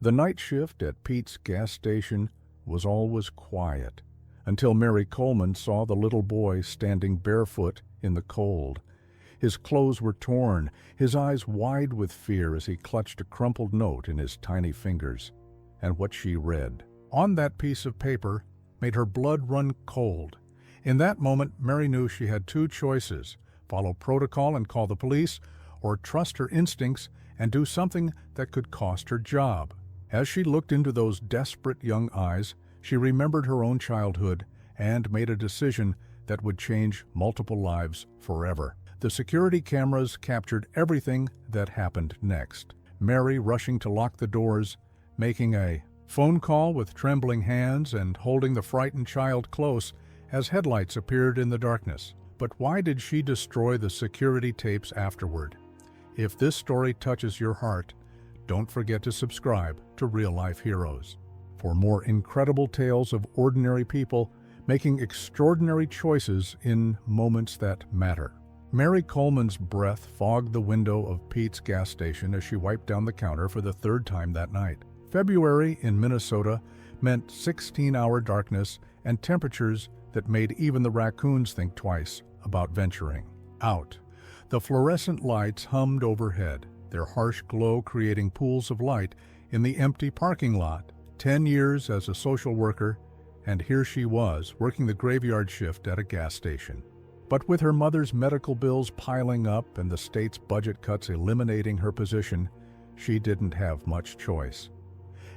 The night shift at Pete's gas station was always quiet, until Mary Coleman saw the little boy standing barefoot in the cold. His clothes were torn, his eyes wide with fear as he clutched a crumpled note in his tiny fingers. And what she read on that piece of paper made her blood run cold. In that moment, Mary knew she had two choices: follow protocol and call the police, or trust her instincts and do something that could cost her job. As she looked into those desperate young eyes, she remembered her own childhood and made a decision that would change multiple lives forever. The security cameras captured everything that happened next. Mary rushing to lock the doors, making a phone call with trembling hands and holding the frightened child close as headlights appeared in the darkness. But why did she destroy the security tapes afterward? If this story touches your heart, don't forget to subscribe to Real Life Heroes for more incredible tales of ordinary people making extraordinary choices in moments that matter. Mary Coleman's breath fogged the window of Pete's gas station as she wiped down the counter for the third time that night. February in Minnesota meant 16-hour darkness and temperatures that made even the raccoons think twice about venturing out. The fluorescent lights hummed overhead, their harsh glow creating pools of light in the empty parking lot. 10 years as a social worker, and here she was, working the graveyard shift at a gas station. But with her mother's medical bills piling up and the state's budget cuts eliminating her position, she didn't have much choice.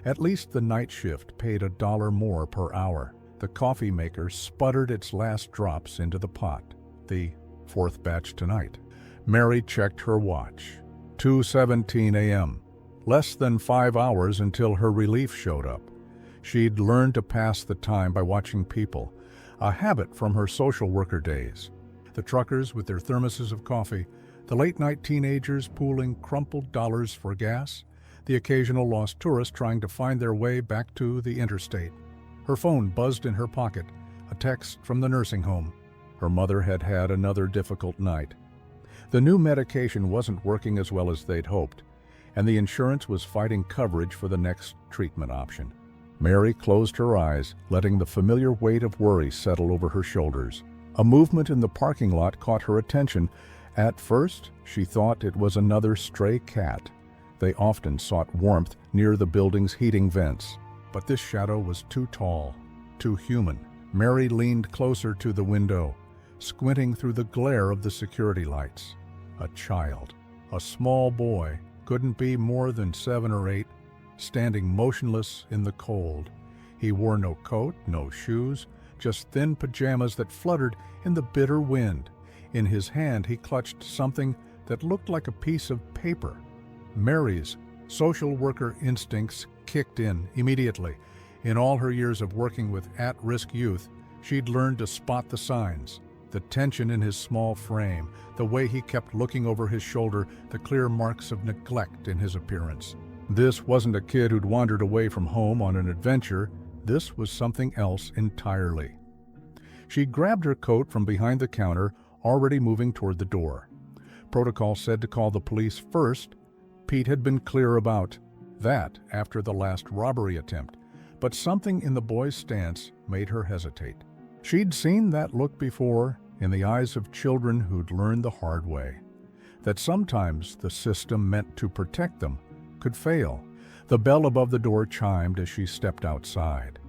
At least the night shift paid $1 more per hour. The coffee maker sputtered its last drops into the pot, the fourth batch tonight. Mary checked her watch. 2:17 a.m. Less than 5 hours until her relief showed up. She'd learned to pass the time by watching people, a habit from her social worker days. The truckers with their thermoses of coffee, the late-night teenagers pooling crumpled dollars for gas, the occasional lost tourist trying to find their way back to the interstate. Her phone buzzed in her pocket, a text from the nursing home. Her mother had had another difficult night. The new medication wasn't working as well as they'd hoped, and the insurance was fighting coverage for the next treatment option. Mary closed her eyes, letting the familiar weight of worry settle over her shoulders. A movement in the parking lot caught her attention. At first, she thought it was another stray cat. They often sought warmth near the building's heating vents. But this shadow was too tall, too human. Mary leaned closer to the window, squinting through the glare of the security lights. A child, a small boy, couldn't be more than 7 or 8, standing motionless in the cold. He wore no coat, no shoes, just thin pajamas that fluttered in the bitter wind. In his hand he clutched something that looked like a piece of paper. Mary's social worker instincts kicked in immediately. In all her years of working with at-risk youth, she'd learned to spot the signs. The tension in his small frame, the way he kept looking over his shoulder, the clear marks of neglect in his appearance. This wasn't a kid who'd wandered away from home on an adventure. This was something else entirely. She grabbed her coat from behind the counter, already moving toward the door. Protocol said to call the police first. Pete had been clear about that after the last robbery attempt, but something in the boy's stance made her hesitate. She'd seen that look before, in the eyes of children who'd learned the hard way, that sometimes the system meant to protect them could fail. The bell above the door chimed as she stepped outside.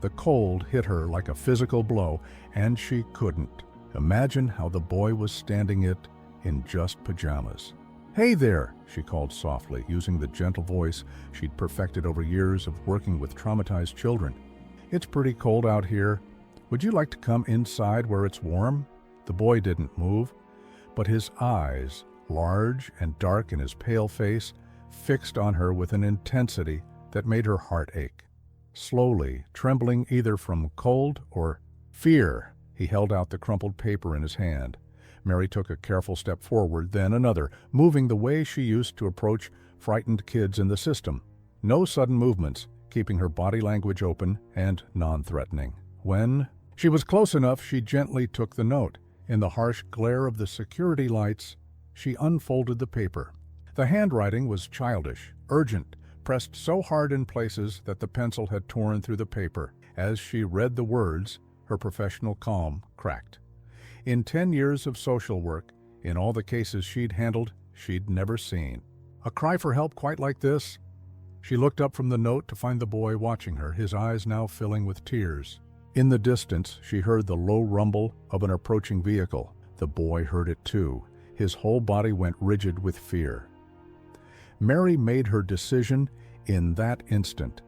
The cold hit her like a physical blow, and she couldn't imagine how the boy was standing it in just pajamas. "Hey there," she called softly, using the gentle voice she'd perfected over years of working with traumatized children. "It's pretty cold out here. Would you like to come inside where it's warm?" The boy didn't move, but his eyes, large and dark in his pale face, fixed on her with an intensity that made her heart ache. Slowly, trembling either from cold or fear, he held out the crumpled paper in his hand. Mary took a careful step forward, then another, moving the way she used to approach frightened kids in the system. No sudden movements, keeping her body language open and non-threatening. When she was close enough, she gently took the note. In the harsh glare of the security lights, she unfolded the paper. The handwriting was childish, urgent, pressed so hard in places that the pencil had torn through the paper. As she read the words, her professional calm cracked. In 10 years of social work, in all the cases she'd handled, she'd never seen a cry for help quite like this. She looked up from the note to find the boy watching her, his eyes now filling with tears. In the distance, she heard the low rumble of an approaching vehicle. The boy heard it too. His whole body went rigid with fear. Mary made her decision in that instant.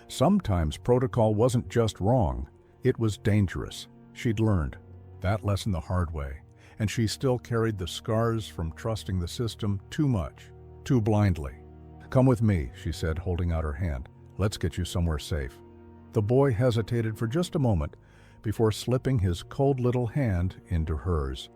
Sometimes protocol wasn't just wrong, it was dangerous. She'd learned that lesson the hard way, and she still carried the scars from trusting the system too much, too blindly. "Come with me," she said, holding out her hand. "Let's get you somewhere safe." The boy hesitated for just a moment before slipping his cold little hand into hers.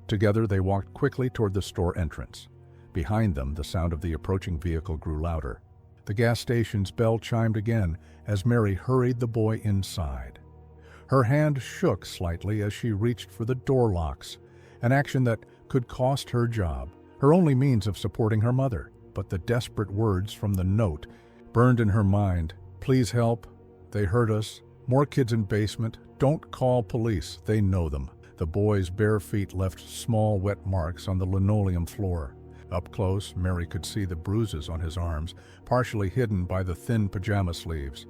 Together they walked quickly toward the store entrance. Behind them, the sound of the approaching vehicle grew louder. The gas station's bell chimed again as Mary hurried the boy inside. Her hand shook slightly as she reached for the door locks, an action that could cost her job, her only means of supporting her mother. But the desperate words from the note burned in her mind. "Please help. They hurt us. More kids in basement. Don't call police. They know them." The boy's bare feet left small wet marks on the linoleum floor. Up close, Mary could see the bruises on his arms, partially hidden by the thin pajama sleeves.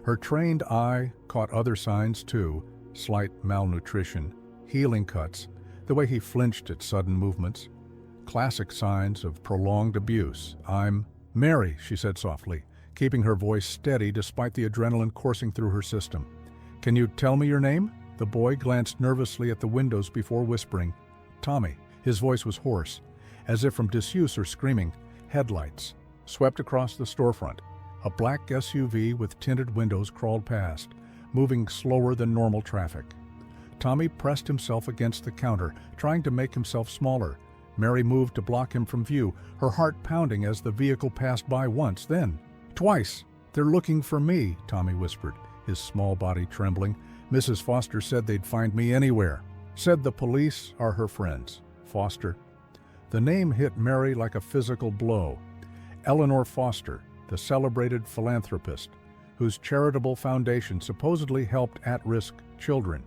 Her trained eye caught other signs too: slight malnutrition, healing cuts, the way he flinched at sudden movements. Classic signs of prolonged abuse. "I'm Mary," she said softly, keeping her voice steady despite the adrenaline coursing through her system. "Can you tell me your name?" The boy glanced nervously at the windows before whispering. "Tommy." His voice was hoarse, as if from disuse or screaming. Headlights swept across the storefront. A black SUV with tinted windows crawled past, moving slower than normal traffic. Tommy pressed himself against the counter, trying to make himself smaller. Mary moved to block him from view, her heart pounding as the vehicle passed by once, then twice. "They're looking for me," Tommy whispered, his small body trembling. "Mrs. Foster said they'd find me anywhere. Said the police are her friends." Foster. The name hit Mary like a physical blow. Eleanor Foster, the celebrated philanthropist, whose charitable foundation supposedly helped at-risk children.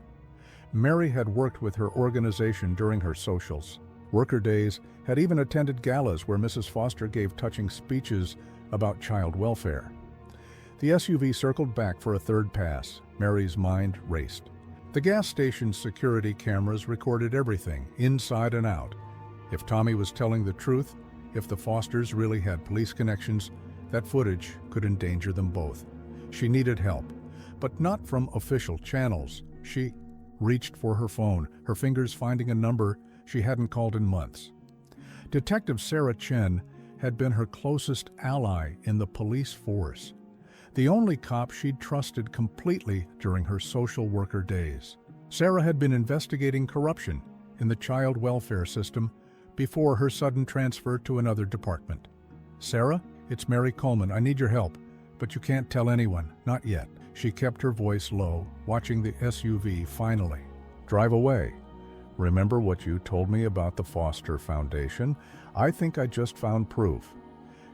Mary had worked with her organization during her socials. Worker days, had even attended galas where Mrs. Foster gave touching speeches about child welfare. The SUV circled back for a third pass. Mary's mind raced. The gas station's security cameras recorded everything, inside and out. If Tommy was telling the truth, if the Fosters really had police connections, that footage could endanger them both. She needed help, but not from official channels. She reached for her phone, her fingers finding a number she hadn't called in months. Detective Sarah Chen had been her closest ally in the police force, the only cop she'd trusted completely during her social worker days. Sarah had been investigating corruption in the child welfare system before her sudden transfer to another department. "Sarah, it's Mary Coleman. I need your help, but you can't tell anyone, not yet." She kept her voice low, watching the SUV finally drive away. "Remember what you told me about the Foster Foundation? I think I just found proof."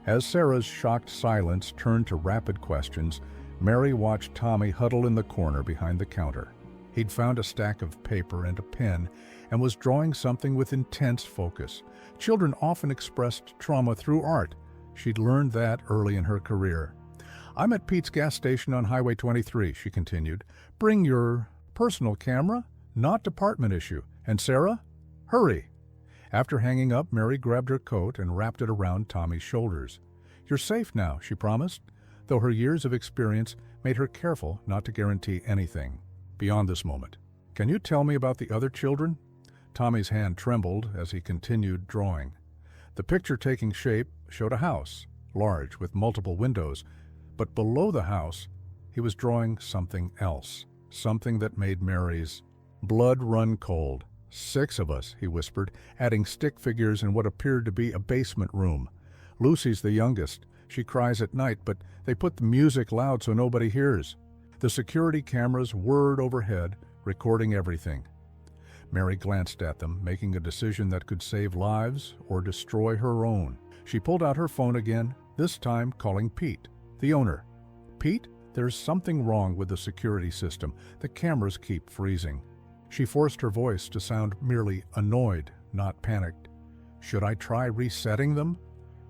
As Sarah's shocked silence turned to rapid questions, Mary watched Tommy huddle in the corner behind the counter. He'd found a stack of paper and a pen and was drawing something with intense focus. Children often expressed trauma through art. She'd learned that early in her career. "I'm at Pete's gas station on Highway 23, she continued. "Bring your personal camera, not department issue. And Sarah, hurry." After hanging up, Mary grabbed her coat and wrapped it around Tommy's shoulders. "You're safe now," she promised, though her years of experience made her careful not to guarantee anything beyond this moment. "Can you tell me about the other children?" Tommy's hand trembled as he continued drawing. The picture taking shape showed a house, large, with multiple windows, but below the house, he was drawing something else, something that made Mary's blood run cold. "6 of us," he whispered, adding stick figures in what appeared to be a basement room. "Lucy's the youngest. She cries at night, but they put the music loud so nobody hears." The security cameras whirred overhead, recording everything. Mary glanced at them, making a decision that could save lives or destroy her own. She pulled out her phone again, this time calling Pete, the owner. "Pete, there's something wrong with the security system. The cameras keep freezing." She forced her voice to sound merely annoyed, not panicked. "Should I try resetting them?"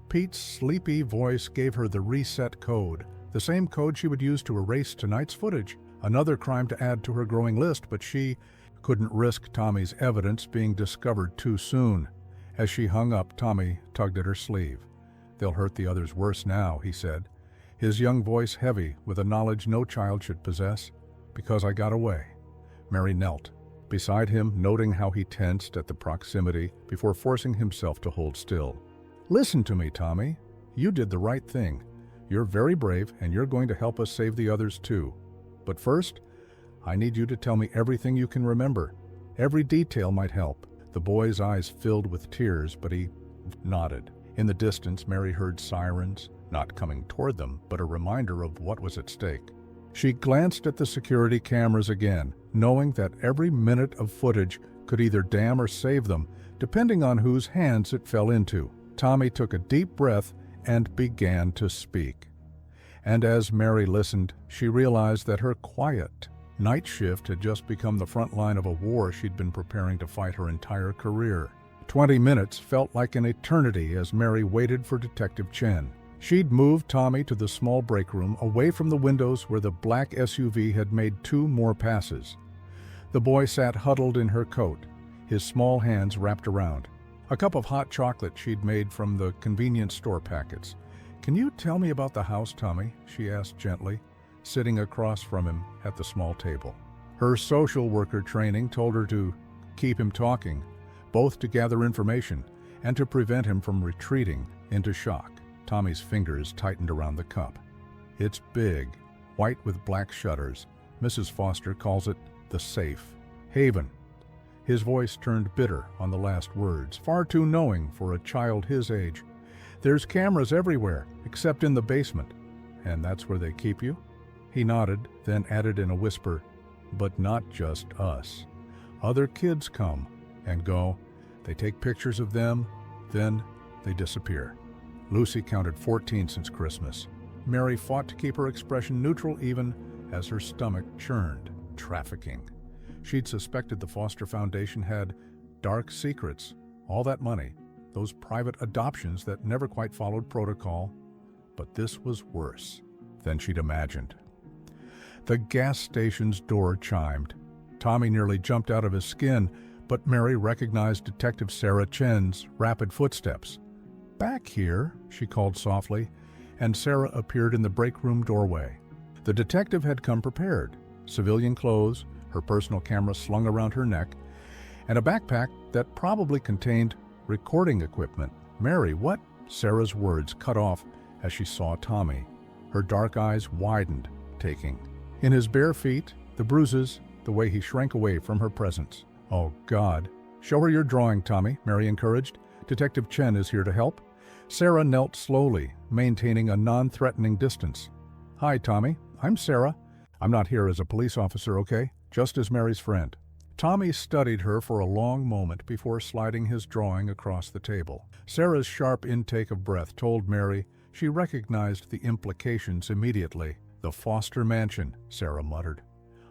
Pete's sleepy voice gave her the reset code, the same code she would use to erase tonight's footage. Another crime to add to her growing list, but she couldn't risk Tommy's evidence being discovered too soon. As she hung up, Tommy tugged at her sleeve. "They'll hurt the others worse now," he said, his young voice heavy with a knowledge no child should possess. "Because I got away." Mary knelt beside him, noting how he tensed at the proximity before forcing himself to hold still. "Listen to me, Tommy. You did the right thing. You're very brave, and you're going to help us save the others too. But first, I need you to tell me everything you can remember. Every detail might help." The boy's eyes filled with tears, but he nodded. In the distance, Mary heard sirens, not coming toward them, but a reminder of what was at stake. She glanced at the security cameras again, knowing that every minute of footage could either damn or save them, depending on whose hands it fell into. Tommy took a deep breath and began to speak. And as Mary listened, she realized that her quiet night shift had just become the front line of a war she'd been preparing to fight her entire career. 20 minutes felt like an eternity as Mary waited for Detective Chen. She'd moved Tommy to the small break room, away from the windows where the black SUV had made 2 more passes. The boy sat huddled in her coat, his small hands wrapped around a cup of hot chocolate she'd made from the convenience store packets. "Can you tell me about the house, Tommy?" she asked gently, sitting across from him at the small table. Her social worker training told her to keep him talking, both to gather information and to prevent him from retreating into shock. Tommy's fingers tightened around the cup. "It's big, white with black shutters. Mrs. Foster calls it the safe haven." His voice turned bitter on the last words, far too knowing for a child his age. "There's cameras everywhere, except in the basement. And that's where they keep you?" He nodded, then added in a whisper, "But not just us. Other kids come and go. They take pictures of them, then they disappear." Lucy counted 14 since Christmas. Mary fought to keep her expression neutral even as her stomach churned. Trafficking. She'd suspected the Foster Foundation had dark secrets, all that money, those private adoptions that never quite followed protocol. But this was worse than she'd imagined. The gas station's door chimed. Tommy nearly jumped out of his skin, but Mary recognized Detective Sarah Chen's rapid footsteps. "Back here," she called softly, and Sarah appeared in the break room doorway. The detective had come prepared, civilian clothes, her personal camera slung around her neck, and a backpack that probably contained recording equipment. "Mary, what?" Sarah's words cut off as she saw Tommy. Her dark eyes widened, taking in his bare feet, the bruises, the way he shrank away from her presence. "Oh, God." "Show her your drawing, Tommy," Mary encouraged. "Detective Chen is here to help." Sarah knelt slowly, maintaining a non-threatening distance. "Hi, Tommy. I'm Sarah. I'm not here as a police officer, okay? Just as Mary's friend." Tommy studied her for a long moment before sliding his drawing across the table. Sarah's sharp intake of breath told Mary she recognized the implications immediately. "The Foster mansion," Sarah muttered.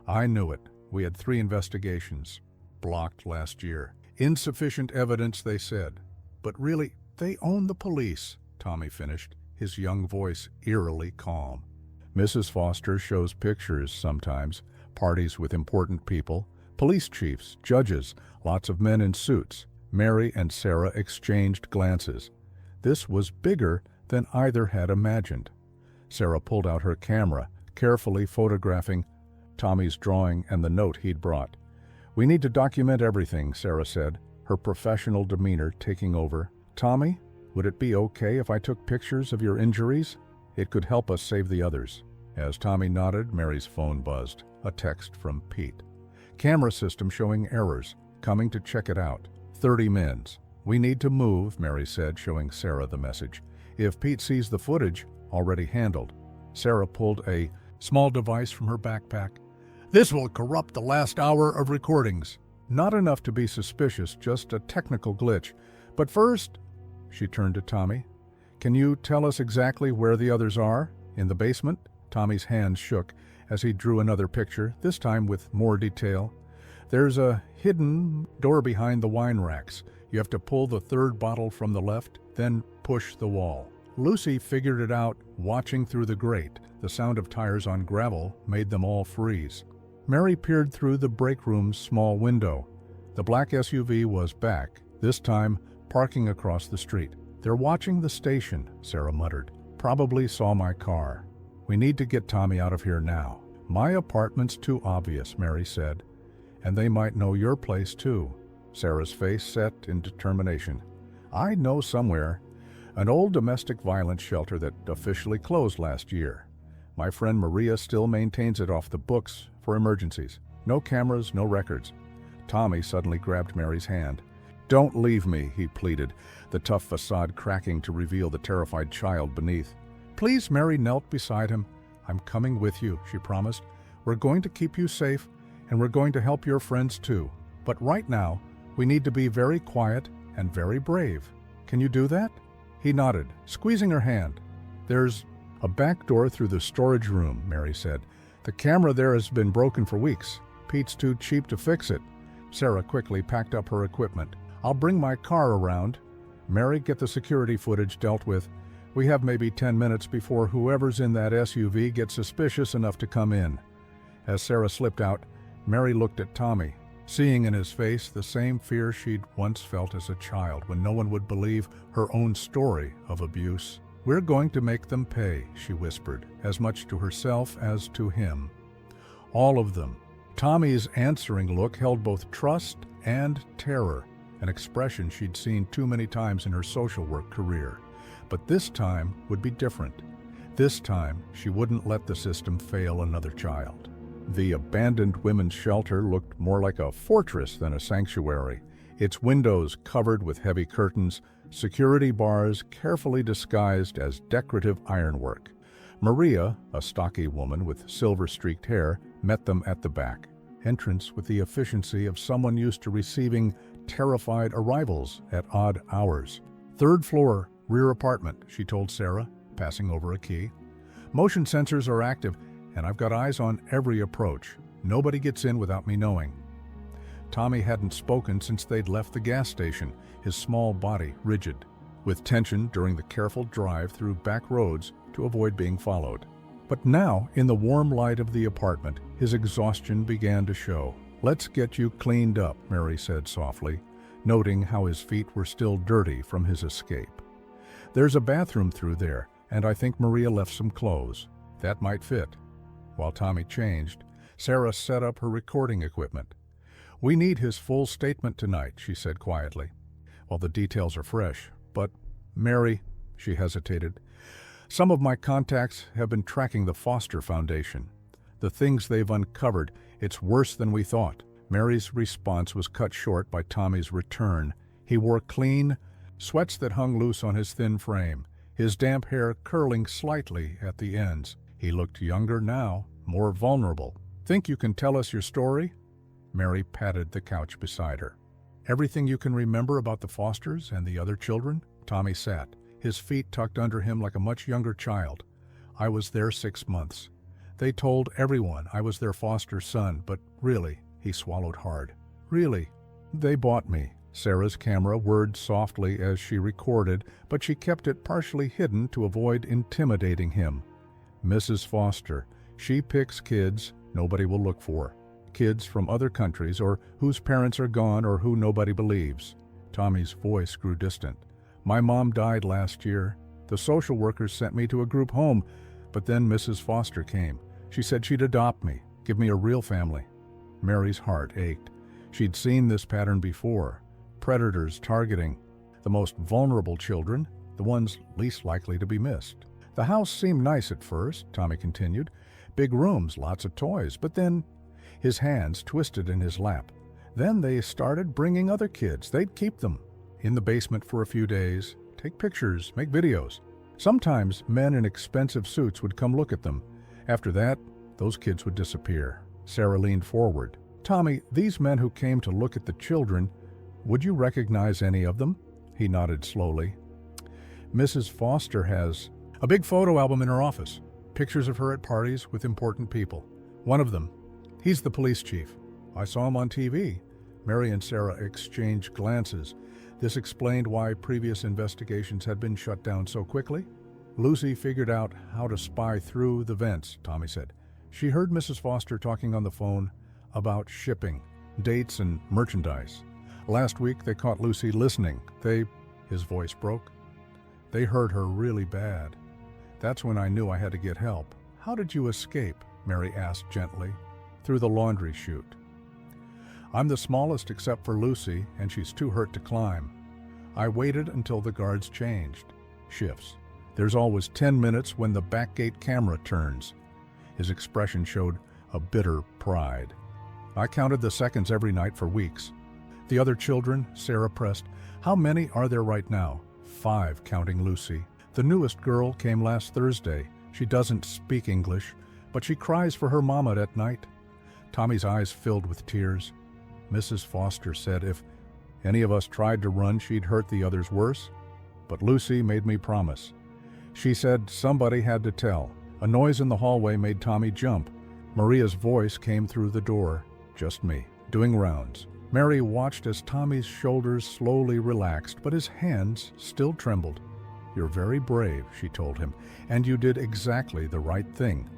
"I knew it. We had 3 investigations. Blocked last year. Insufficient evidence, they said. But really, they own the police," Tommy finished, his young voice eerily calm. "Mrs. Foster shows pictures sometimes, parties with important people, police chiefs, judges, lots of men in suits." Mary and Sarah exchanged glances. This was bigger than either had imagined. Sarah pulled out her camera, carefully photographing Tommy's drawing and the note he'd brought. "We need to document everything," Sarah said, her professional demeanor taking over. "Tommy, would it be okay if I took pictures of your injuries? It could help us save the others." As Tommy nodded, Mary's phone buzzed. A text from Pete. "Camera system showing errors. Coming to check it out. 30 mins. We need to move," Mary said, showing Sarah the message. "If Pete sees the footage, already handled." Sarah pulled a small device from her backpack. "This will corrupt the last hour of recordings." Not enough to be suspicious, just a technical glitch. "But first," she turned to Tommy, Can you tell us exactly where the others are? In the basement? Tommy's hands shook as he drew another picture, this time with more detail. There's a hidden door behind the wine racks. You have to pull the third bottle from the left, then push the wall. Lucy figured it out watching through the grate. The sound of tires on gravel made them all freeze. Mary peered through the break room's small window. The black SUV was back, this time parking across the street. They're watching the station, Sarah muttered. Probably saw my car. We need to get Tommy out of here now. My apartment's too obvious, Mary said. And they might know your place too. Sarah's face set in determination. I know somewhere. An old domestic violence shelter that officially closed last year. My friend Maria still maintains it off the books for emergencies. No cameras, no records. Tommy suddenly grabbed Mary's hand. Don't leave me, he pleaded, the tough facade cracking to reveal the terrified child beneath. Please, Mary knelt beside him. I'm coming with you, she promised. We're going to keep you safe, and we're going to help your friends too. But right now, we need to be very quiet and very brave. Can you do that? He nodded, squeezing her hand. There's a back door through the storage room, Mary said. The camera there has been broken for weeks. Pete's too cheap to fix it. Sarah quickly packed up her equipment. I'll bring my car around. Mary, get the security footage dealt with. We have maybe 10 minutes before whoever's in that SUV gets suspicious enough to come in. As Sarah slipped out, Mary looked at Tommy, seeing in his face the same fear she'd once felt as a child when no one would believe her own story of abuse. We're going to make them pay, she whispered, as much to herself as to him. All of them. Tommy's answering look held both trust and terror, an expression she'd seen too many times in her social work career. But this time would be different. This time, she wouldn't let the system fail another child. The abandoned women's shelter looked more like a fortress than a sanctuary, its windows covered with heavy curtains, security bars carefully disguised as decorative ironwork. Maria, a stocky woman with silver-streaked hair, met them at the back, entrance with the efficiency of someone used to receiving terrified arrivals at odd hours. Third floor, rear apartment, she told Sarah, passing over a key. Motion sensors are active, and I've got eyes on every approach. Nobody gets in without me knowing. Tommy hadn't spoken since they'd left the gas station, his small body rigid, with tension during the careful drive through back roads to avoid being followed. But now, in the warm light of the apartment, his exhaustion began to show. Let's get you cleaned up, Mary said softly, noting how his feet were still dirty from his escape. There's a bathroom through there, and I think Maria left some clothes. That might fit. While Tommy changed, Sarah set up her recording equipment. We need his full statement tonight, she said quietly. Well, the details are fresh, but, Mary, she hesitated, some of my contacts have been tracking the Foster Foundation. The things they've uncovered, it's worse than we thought. Mary's response was cut short by Tommy's return. He wore clean, sweats that hung loose on his thin frame, his damp hair curling slightly at the ends. He looked younger now, more vulnerable. Think you can tell us your story? Mary patted the couch beside her. Everything you can remember about the Fosters and the other children? Tommy sat, his feet tucked under him like a much younger child. I was there 6 months. They told everyone I was their foster son, but really, he swallowed hard. Really, they bought me. Sarah's camera whirred softly as she recorded, but she kept it partially hidden to avoid intimidating him. Mrs. Foster, she picks kids nobody will look for. Kids from other countries or whose parents are gone or who nobody believes. Tommy's voice grew distant. My mom died last year. The social workers sent me to a group home, but then Mrs. Foster came. She said she'd adopt me, give me a real family. Mary's heart ached. She'd seen this pattern before. Predators targeting the most vulnerable children, the ones least likely to be missed. The house seemed nice at first, Tommy continued. Big rooms, lots of toys, but then his hands twisted in his lap. Then they started bringing other kids. They'd keep them in the basement for a few days, take pictures, make videos. Sometimes men in expensive suits would come look at them. After that, those kids would disappear. Sarah leaned forward. Tommy, these men who came to look at the children, would you recognize any of them? He nodded slowly. Mrs. Foster has a big photo album in her office. Pictures of her at parties with important people. One of them, he's the police chief. I saw him on TV. Mary and Sarah exchanged glances. This explained why previous investigations had been shut down so quickly. Lucy figured out how to spy through the vents, Tommy said. She heard Mrs. Foster talking on the phone about shipping, dates, and merchandise. Last week they caught Lucy listening. His voice broke. They hurt her really bad. That's when I knew I had to get help. How did you escape? Mary asked gently. Through the laundry chute. I'm the smallest except for Lucy, and she's too hurt to climb. I waited until the guards changed shifts. There's always 10 minutes when the back gate camera turns. His expression showed a bitter pride. I counted the seconds every night for weeks. The other children, Sarah pressed. How many are there right now? 5, counting Lucy. The newest girl came last Thursday. She doesn't speak English, but she cries for her mama at night. Tommy's eyes filled with tears. Mrs. Foster said if any of us tried to run, she'd hurt the others worse. But Lucy made me promise. She said somebody had to tell. A noise in the hallway made Tommy jump. Maria's voice came through the door. Just me, doing rounds. Mary watched as Tommy's shoulders slowly relaxed, but his hands still trembled. You're very brave, she told him, and you did exactly the right thing.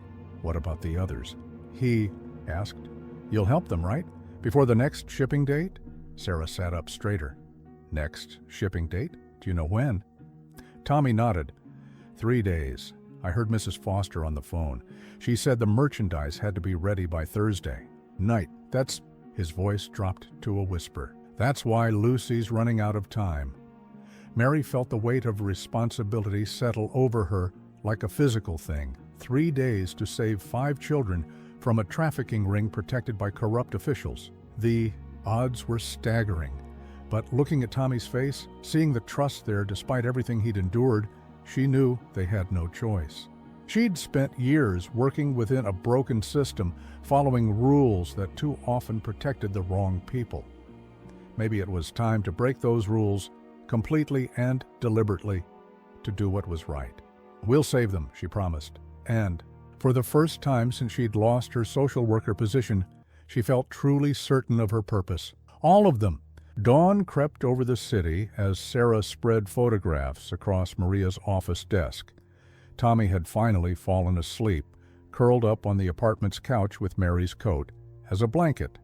What about the others? He asked. You'll help them, right? Before the next shipping date? Sarah sat up straighter. Next shipping date? Do you know when? Tommy nodded. 3 days. I heard Mrs. Foster on the phone. She said the merchandise had to be ready by Thursday night. His voice dropped to a whisper. That's why Lucy's running out of time. Mary felt the weight of responsibility settle over her like a physical thing. 3 days to save 5 children from a trafficking ring protected by corrupt officials. The odds were staggering. But looking at Tommy's face, seeing the trust there despite everything he'd endured, she knew they had no choice. She'd spent years working within a broken system, following rules that too often protected the wrong people. Maybe it was time to break those rules completely and deliberately, to do what was right. We'll save them, she promised. And, for the first time since she'd lost her social worker position, she felt truly certain of her purpose. All of them. Dawn crept over the city as Sarah spread photographs across Maria's office desk. Tommy had finally fallen asleep, curled up on the apartment's couch with Mary's coat as a blanket.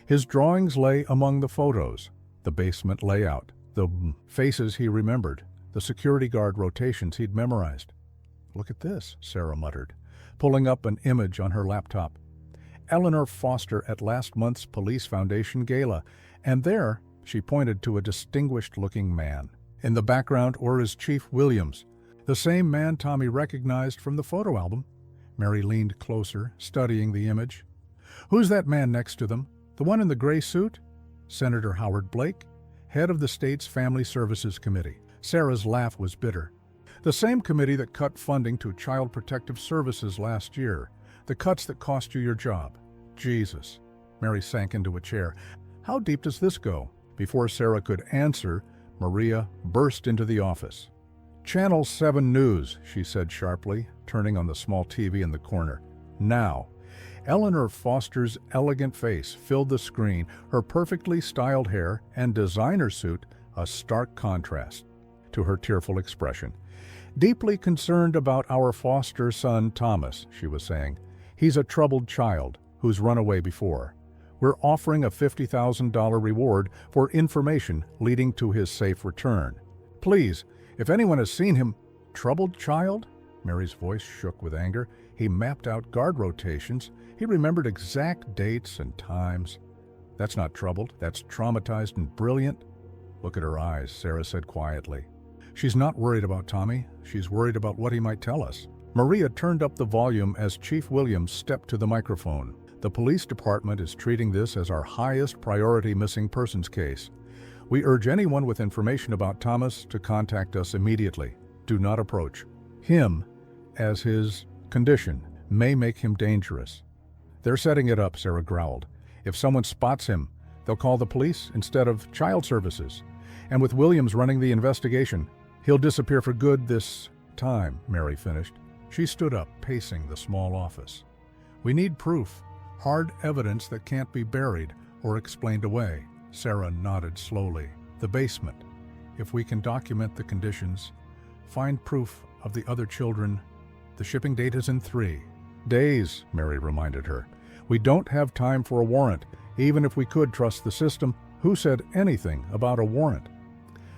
His drawings lay among the photos, the basement layout, the faces he remembered, the security guard rotations he'd memorized. Look at this, Sarah muttered, pulling up an image on her laptop. Eleanor Foster at last month's Police Foundation Gala, and there she pointed to a distinguished-looking man. In the background is Chief Williams, the same man Tommy recognized from the photo album. Mary leaned closer, studying the image. Who's that man next to them? The one in the gray suit? Senator Howard Blake, head of the state's Family Services Committee. Sarah's laugh was bitter. The same committee that cut funding to Child Protective Services last year. The cuts that cost you your job. Jesus. Mary sank into a chair. How deep does this go? Before Sarah could answer, Maria burst into the office. Channel 7 News, she said sharply, turning on the small TV in the corner. Now. Eleanor Foster's elegant face filled the screen, her perfectly styled hair and designer suit a stark contrast to her tearful expression. Deeply concerned about our foster son Thomas, she was saying. He's a troubled child who's run away before. We're offering a $50,000 reward for information leading to his safe return. Please, if anyone has seen him... Troubled child? Mary's voice shook with anger. He mapped out guard rotations. He remembered exact dates and times. That's not troubled. That's traumatized and brilliant. Look at her eyes, Sarah said quietly. She's not worried about Tommy. She's worried about what he might tell us. Maria turned up the volume as Chief Williams stepped to the microphone. The police department is treating this as our highest priority missing persons case. We urge anyone with information about Thomas to contact us immediately. Do not approach him, as his condition may make him dangerous. They're setting it up, Sarah growled. If someone spots him, they'll call the police instead of child services. And with Williams running the investigation, He'll disappear for good this time, Mary finished. She stood up, pacing the small office. We need proof, hard evidence that can't be buried or explained away. Sarah nodded slowly. The basement. If we can document the conditions, find proof of the other children. The shipping date is in 3 days, Mary reminded her. We don't have time for a warrant, even if we could trust the system. Who said anything about a warrant?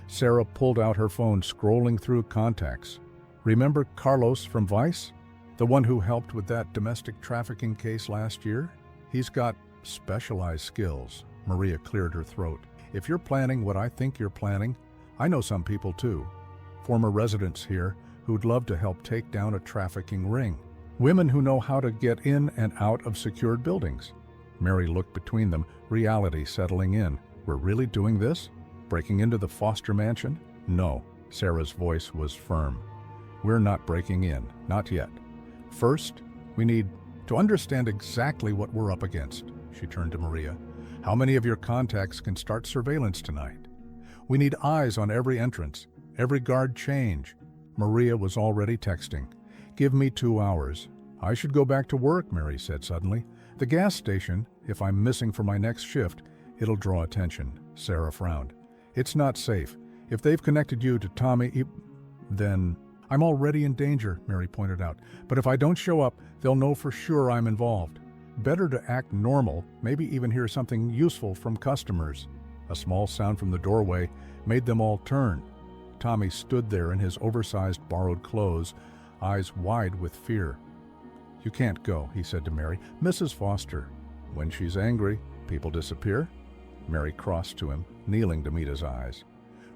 Sarah pulled out her phone, scrolling through contacts. Remember Carlos from Vice? The one who helped with that domestic trafficking case last year? He's got specialized skills. Maria cleared her throat. If you're planning what I think you're planning, I know some people too. Former residents here who'd love to help take down a trafficking ring. Women who know how to get in and out of secured buildings. Mary looked between them, reality settling in. We're really doing this? Breaking into the Foster mansion? No. Sarah's voice was firm. We're not breaking in, not yet. First, we need to understand exactly what we're up against. She turned to Maria. How many of your contacts can start surveillance tonight? We need eyes on every entrance, every guard change. Maria was already texting. Give me 2 hours. I should go back to work, Mary said suddenly. The gas station, if I'm missing for my next shift, it'll draw attention. Sarah frowned. It's not safe. If they've connected you to Tommy, then I'm already in danger, Mary pointed out. But if I don't show up, they'll know for sure I'm involved. Better to act normal, maybe even hear something useful from customers. A small sound from the doorway made them all turn. Tommy stood there in his oversized borrowed clothes, eyes wide with fear. You can't go, he said to Mary. Mrs. Foster. When she's angry, people disappear. Mary crossed to him, kneeling to meet his eyes.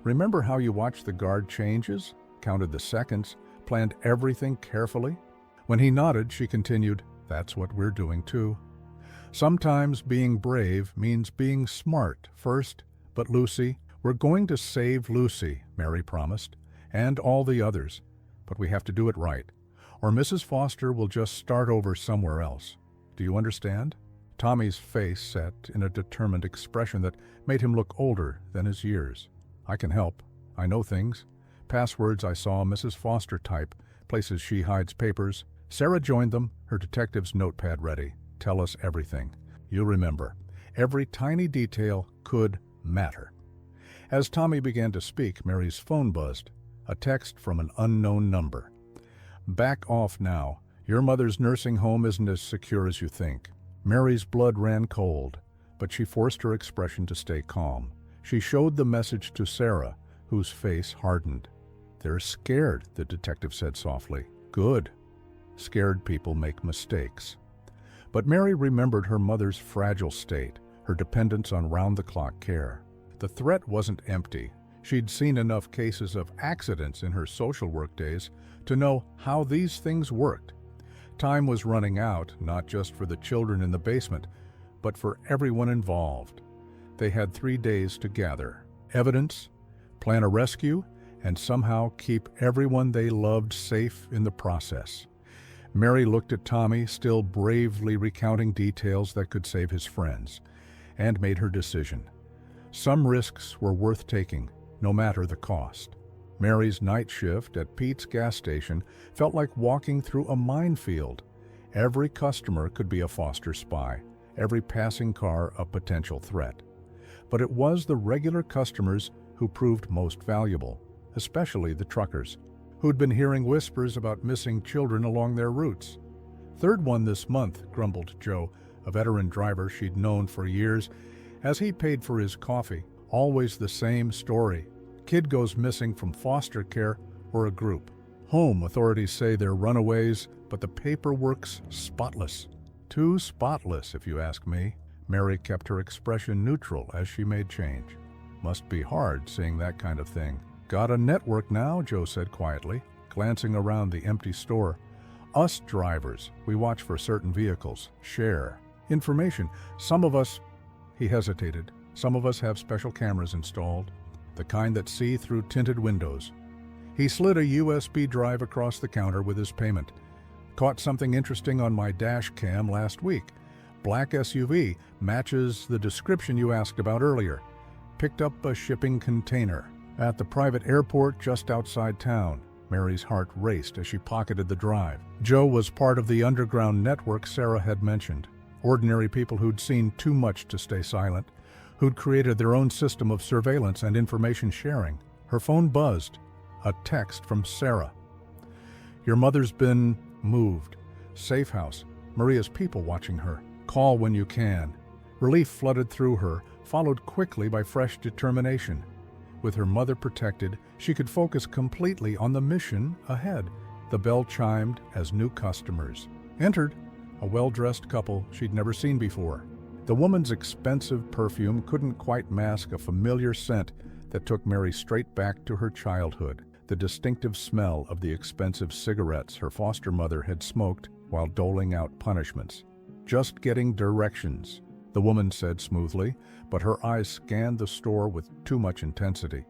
Remember how you watched the guard changes, counted the seconds, planned everything carefully? When he nodded, she continued, That's what we're doing too. Sometimes being brave means being smart first, but Lucy, we're going to save Lucy, Mary promised, and all the others. But we have to do it right, or Mrs. Foster will just start over somewhere else. Do you understand? Tommy's face set in a determined expression that made him look older than his years. I can help. I know things. Passwords I saw Mrs. Foster type, places she hides papers. Sarah joined them, her detective's notepad ready. Tell us everything. You'll remember. Every tiny detail could matter. As Tommy began to speak, Mary's phone buzzed. A text from an unknown number. Back off now. Your mother's nursing home isn't as secure as you think. Mary's blood ran cold, but she forced her expression to stay calm. She showed the message to Sarah, whose face hardened. They're scared, the detective said softly. Good. Scared people make mistakes. But Mary remembered her mother's fragile state, her dependence on round-the-clock care. The threat wasn't empty. She'd seen enough cases of accidents in her social work days to know how these things worked. Time was running out, not just for the children in the basement, but for everyone involved. They had 3 days to gather evidence, plan a rescue, and somehow keep everyone they loved safe in the process. Mary looked at Tommy, still bravely recounting details that could save his friends, and made her decision. Some risks were worth taking, no matter the cost. Mary's night shift at Pete's gas station felt like walking through a minefield. Every customer could be a Foster spy, every passing car a potential threat. But it was the regular customers who proved most valuable, especially the truckers, who'd been hearing whispers about missing children along their routes. Third one this month, grumbled Joe, a veteran driver she'd known for years, as he paid for his coffee. Always the same story. Kid goes missing from foster care or a group. Home authorities say they're runaways, but the paperwork's spotless. Too spotless, if you ask me. Mary kept her expression neutral as she made change. Must be hard seeing that kind of thing. Got a network now, Joe said quietly, glancing around the empty store. Us drivers, we watch for certain vehicles, share information. Some of us, he hesitated, some of us have special cameras installed, the kind that see through tinted windows. He slid a USB drive across the counter with his payment. Caught something interesting on my dash cam last week. Black SUV, matches the description you asked about earlier. Picked up a shipping container. At the private airport just outside town, Mary's heart raced as she pocketed the drive. Joe was part of the underground network Sarah had mentioned. Ordinary people who'd seen too much to stay silent, who'd created their own system of surveillance and information sharing. Her phone buzzed. A text from Sarah. "Your mother's been moved. Safe house. Maria's people watching her. Call when you can." Relief flooded through her, followed quickly by fresh determination. With her mother protected, she could focus completely on the mission ahead. The bell chimed as new customers entered, a well-dressed couple she'd never seen before. The woman's expensive perfume couldn't quite mask a familiar scent that took Mary straight back to her childhood, the distinctive smell of the expensive cigarettes her foster mother had smoked while doling out punishments. "Just getting directions," the woman said smoothly, but her eyes scanned the store with too much intensity.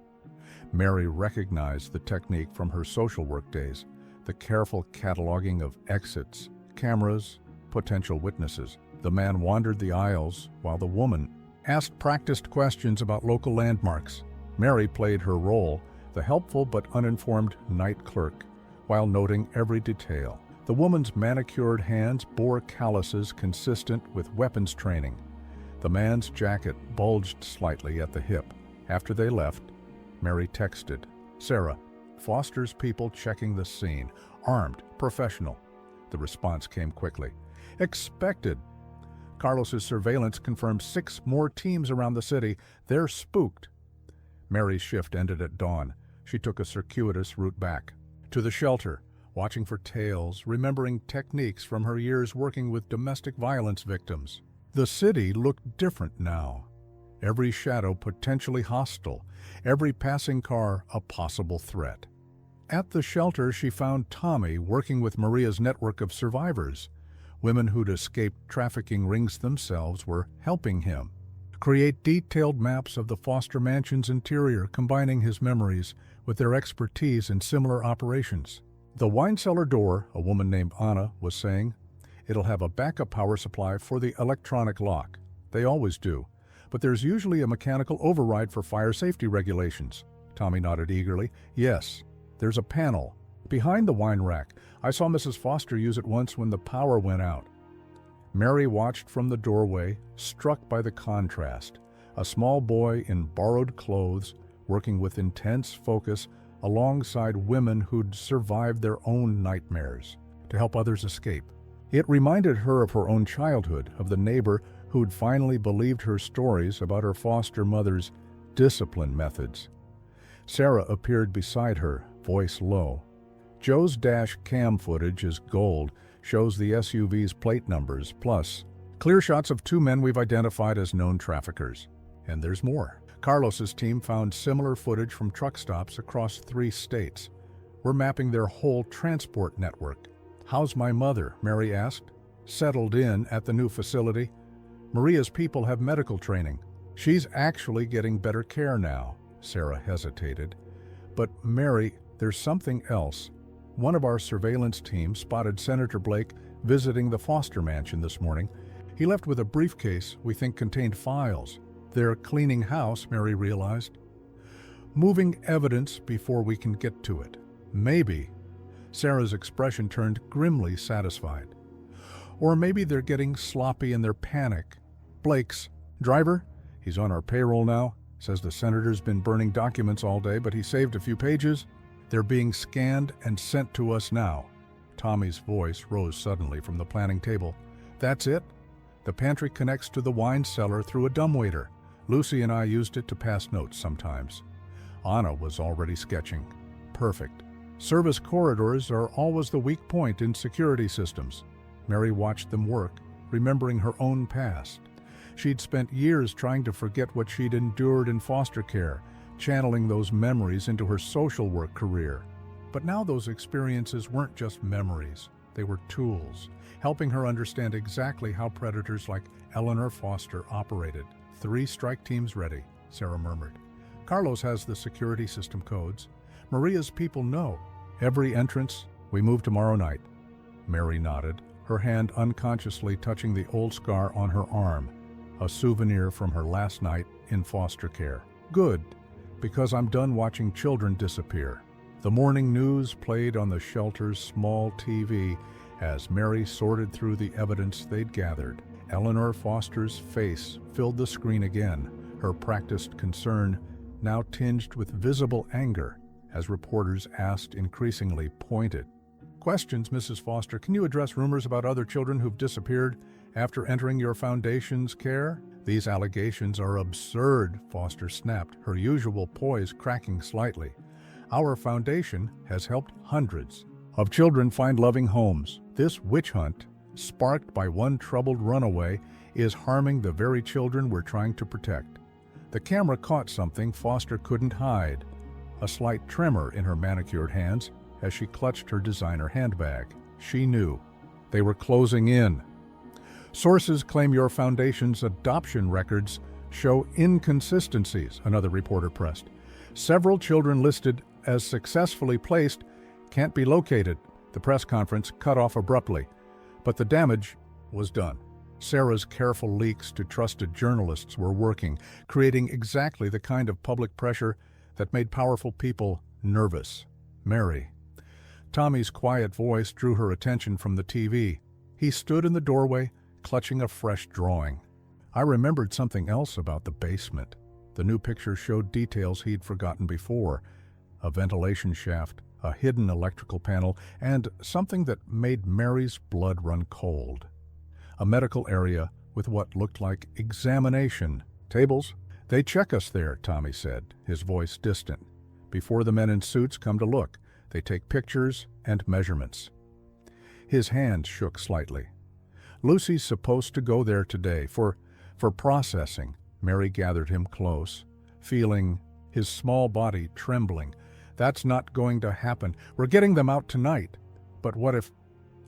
Mary recognized the technique from her social work days, the careful cataloging of exits, cameras, potential witnesses. The man wandered the aisles while the woman asked practiced questions about local landmarks. Mary played her role, the helpful but uninformed night clerk, while noting every detail. The woman's manicured hands bore calluses consistent with weapons training. The man's jacket bulged slightly at the hip. After they left, Mary texted, "Sarah, Foster's people checking the scene. Armed, professional." The response came quickly. "Expected." Carlos's surveillance confirmed 6 more teams around the city. They're spooked. Mary's shift ended at dawn. She took a circuitous route back to the shelter, watching for tales, remembering techniques from her years working with domestic violence victims. The city looked different now. Every shadow potentially hostile, every passing car a possible threat. At the shelter, she found Tommy working with Maria's network of survivors. Women who'd escaped trafficking rings themselves were helping him create detailed maps of the Foster mansion's interior, combining his memories with their expertise in similar operations. "The wine cellar door," a woman named Anna was saying, "it'll have a backup power supply for the electronic lock. They always do. But there's usually a mechanical override for fire safety regulations." Tommy nodded eagerly. "Yes, there's a panel behind the wine rack. I saw Mrs. Foster use it once when the power went out." Mary watched from the doorway, struck by the contrast. A small boy in borrowed clothes, working with intense focus alongside women who'd survived their own nightmares to help others escape. It reminded her of her own childhood, of the neighbor who'd finally believed her stories about her foster mother's discipline methods. Sarah appeared beside her, voice low. "Joe's dash cam footage is gold, shows the SUV's plate numbers, plus clear shots of 2 men we've identified as known traffickers. And there's more. Carlos's team found similar footage from truck stops across 3 states. We're mapping their whole transport network." "How's my mother?" Mary asked. "Settled in at the new facility. Maria's people have medical training. She's actually getting better care now." Sarah hesitated. "But Mary, there's something else. One of our surveillance team spotted Senator Blake visiting the Foster mansion this morning. He left with a briefcase we think contained files. They're cleaning house," Mary realized. "Moving evidence before we can get to it. Maybe." Sarah's expression turned grimly satisfied. "Or maybe they're getting sloppy in their panic. Blake's driver? He's on our payroll now. Says the senator's been burning documents all day, but he saved a few pages. They're being scanned and sent to us now." Tommy's voice rose suddenly from the planning table. "That's it? The pantry connects to the wine cellar through a dumbwaiter. Lucy and I used it to pass notes sometimes." Anna was already sketching. "Perfect. Service corridors are always the weak point in security systems." Mary watched them work, remembering her own past. She'd spent years trying to forget what she'd endured in foster care, channeling those memories into her social work career. But now those experiences weren't just memories. They were tools, helping her understand exactly how predators like Eleanor Foster operated. 3 strike teams ready," Sarah murmured. "Carlos has the security system codes. Maria's people know. Every entrance, we move tomorrow night." Mary nodded, her hand unconsciously touching the old scar on her arm, a souvenir from her last night in foster care. "Good. Because I'm done watching children disappear." The morning news played on the shelter's small TV as Mary sorted through the evidence they'd gathered. Eleanor Foster's face filled the screen again, her practiced concern now tinged with visible anger as reporters asked increasingly pointed questions. "Mrs. Foster, can you address rumors about other children who've disappeared after entering your foundation's care?" "These allegations are absurd," Foster snapped, her usual poise cracking slightly. "Our foundation has helped hundreds of children find loving homes. This witch hunt, sparked by one troubled runaway, is harming the very children we're trying to protect." The camera caught something Foster couldn't hide, a slight tremor in her manicured hands as she clutched her designer handbag. She knew. They were closing in. "Sources claim your foundation's adoption records show inconsistencies," another reporter pressed. "Several children listed as successfully placed can't be located." The press conference cut off abruptly, but the damage was done. Sarah's careful leaks to trusted journalists were working, creating exactly the kind of public pressure that made powerful people nervous. "Mary." Tommy's quiet voice drew her attention from the TV. He stood in the doorway, clutching a fresh drawing. "I remembered something else about the basement." The new picture showed details he'd forgotten before: a ventilation shaft, a hidden electrical panel, and something that made Mary's blood run cold. A medical area with what looked like examination tables. "They check us there," Tommy said, his voice distant. "Before the men in suits come to look, they take pictures and measurements." His hand shook slightly. "Lucy's supposed to go there today for processing." Mary gathered him close, feeling his small body trembling. "That's not going to happen. We're getting them out tonight." "But what if—"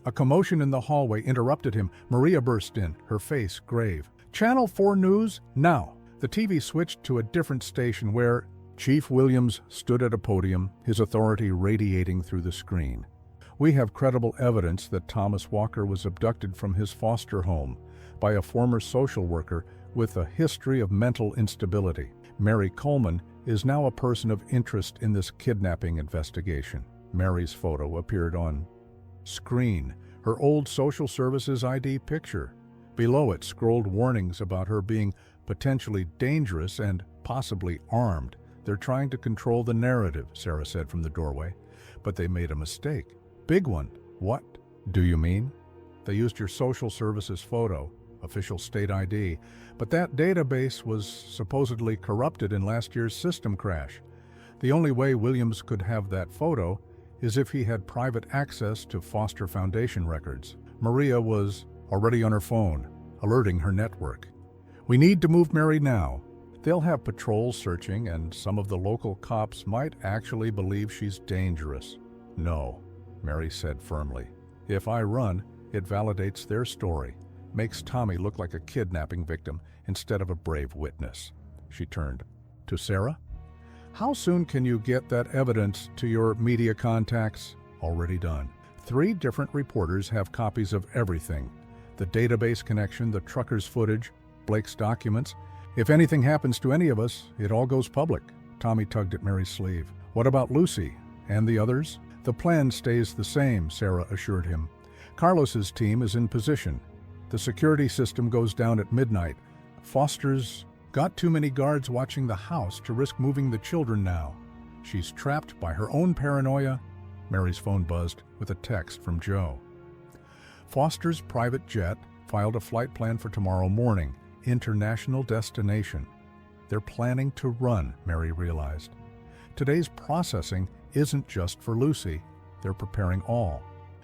A commotion in the hallway interrupted him. Maria burst in, her face grave. "Channel 4 News, now!" The TV switched to a different station where Chief Williams stood at a podium, his authority radiating through the screen. "We have credible evidence that Thomas Walker was abducted from his foster home by a former social worker with a history of mental instability. Mary Coleman is now a person of interest in this kidnapping investigation." Mary's photo appeared on screen, her old social services ID picture. Below it scrolled warnings about her being potentially dangerous and possibly armed. "They're trying to control the narrative," Sarah said from the doorway. "But they made a mistake. Big one." "What do you mean?" "They used your social services photo, official state ID, but that database was supposedly corrupted in last year's system crash. The only way Williams could have that photo is if he had private access to Foster Foundation records." Maria was already on her phone, alerting her network. "We need to move Mary now. They'll have patrols searching, and some of the local cops might actually believe she's dangerous." "No," Mary said firmly. "If I run, it validates their story, makes Tommy look like a kidnapping victim instead of a brave witness." She turned to Sarah. "How soon can you get that evidence to your media contacts?" "Already done. 3 different reporters have copies of everything. The database connection, the trucker's footage, Blake's documents. If anything happens to any of us, it all goes public." Tommy tugged at Mary's sleeve. "What about Lucy and the others?" "The plan stays the same," Sarah assured him. "Carlos's team is in position. The security system goes down at midnight. Foster's got too many guards watching the house to risk moving the children now. She's trapped by her own paranoia." Mary's phone buzzed with a text from Joe. Foster's private jet filed a flight plan for tomorrow morning, international destination. They're planning to run, Mary realized. Today's processing isn't just for Lucy. They're preparing all.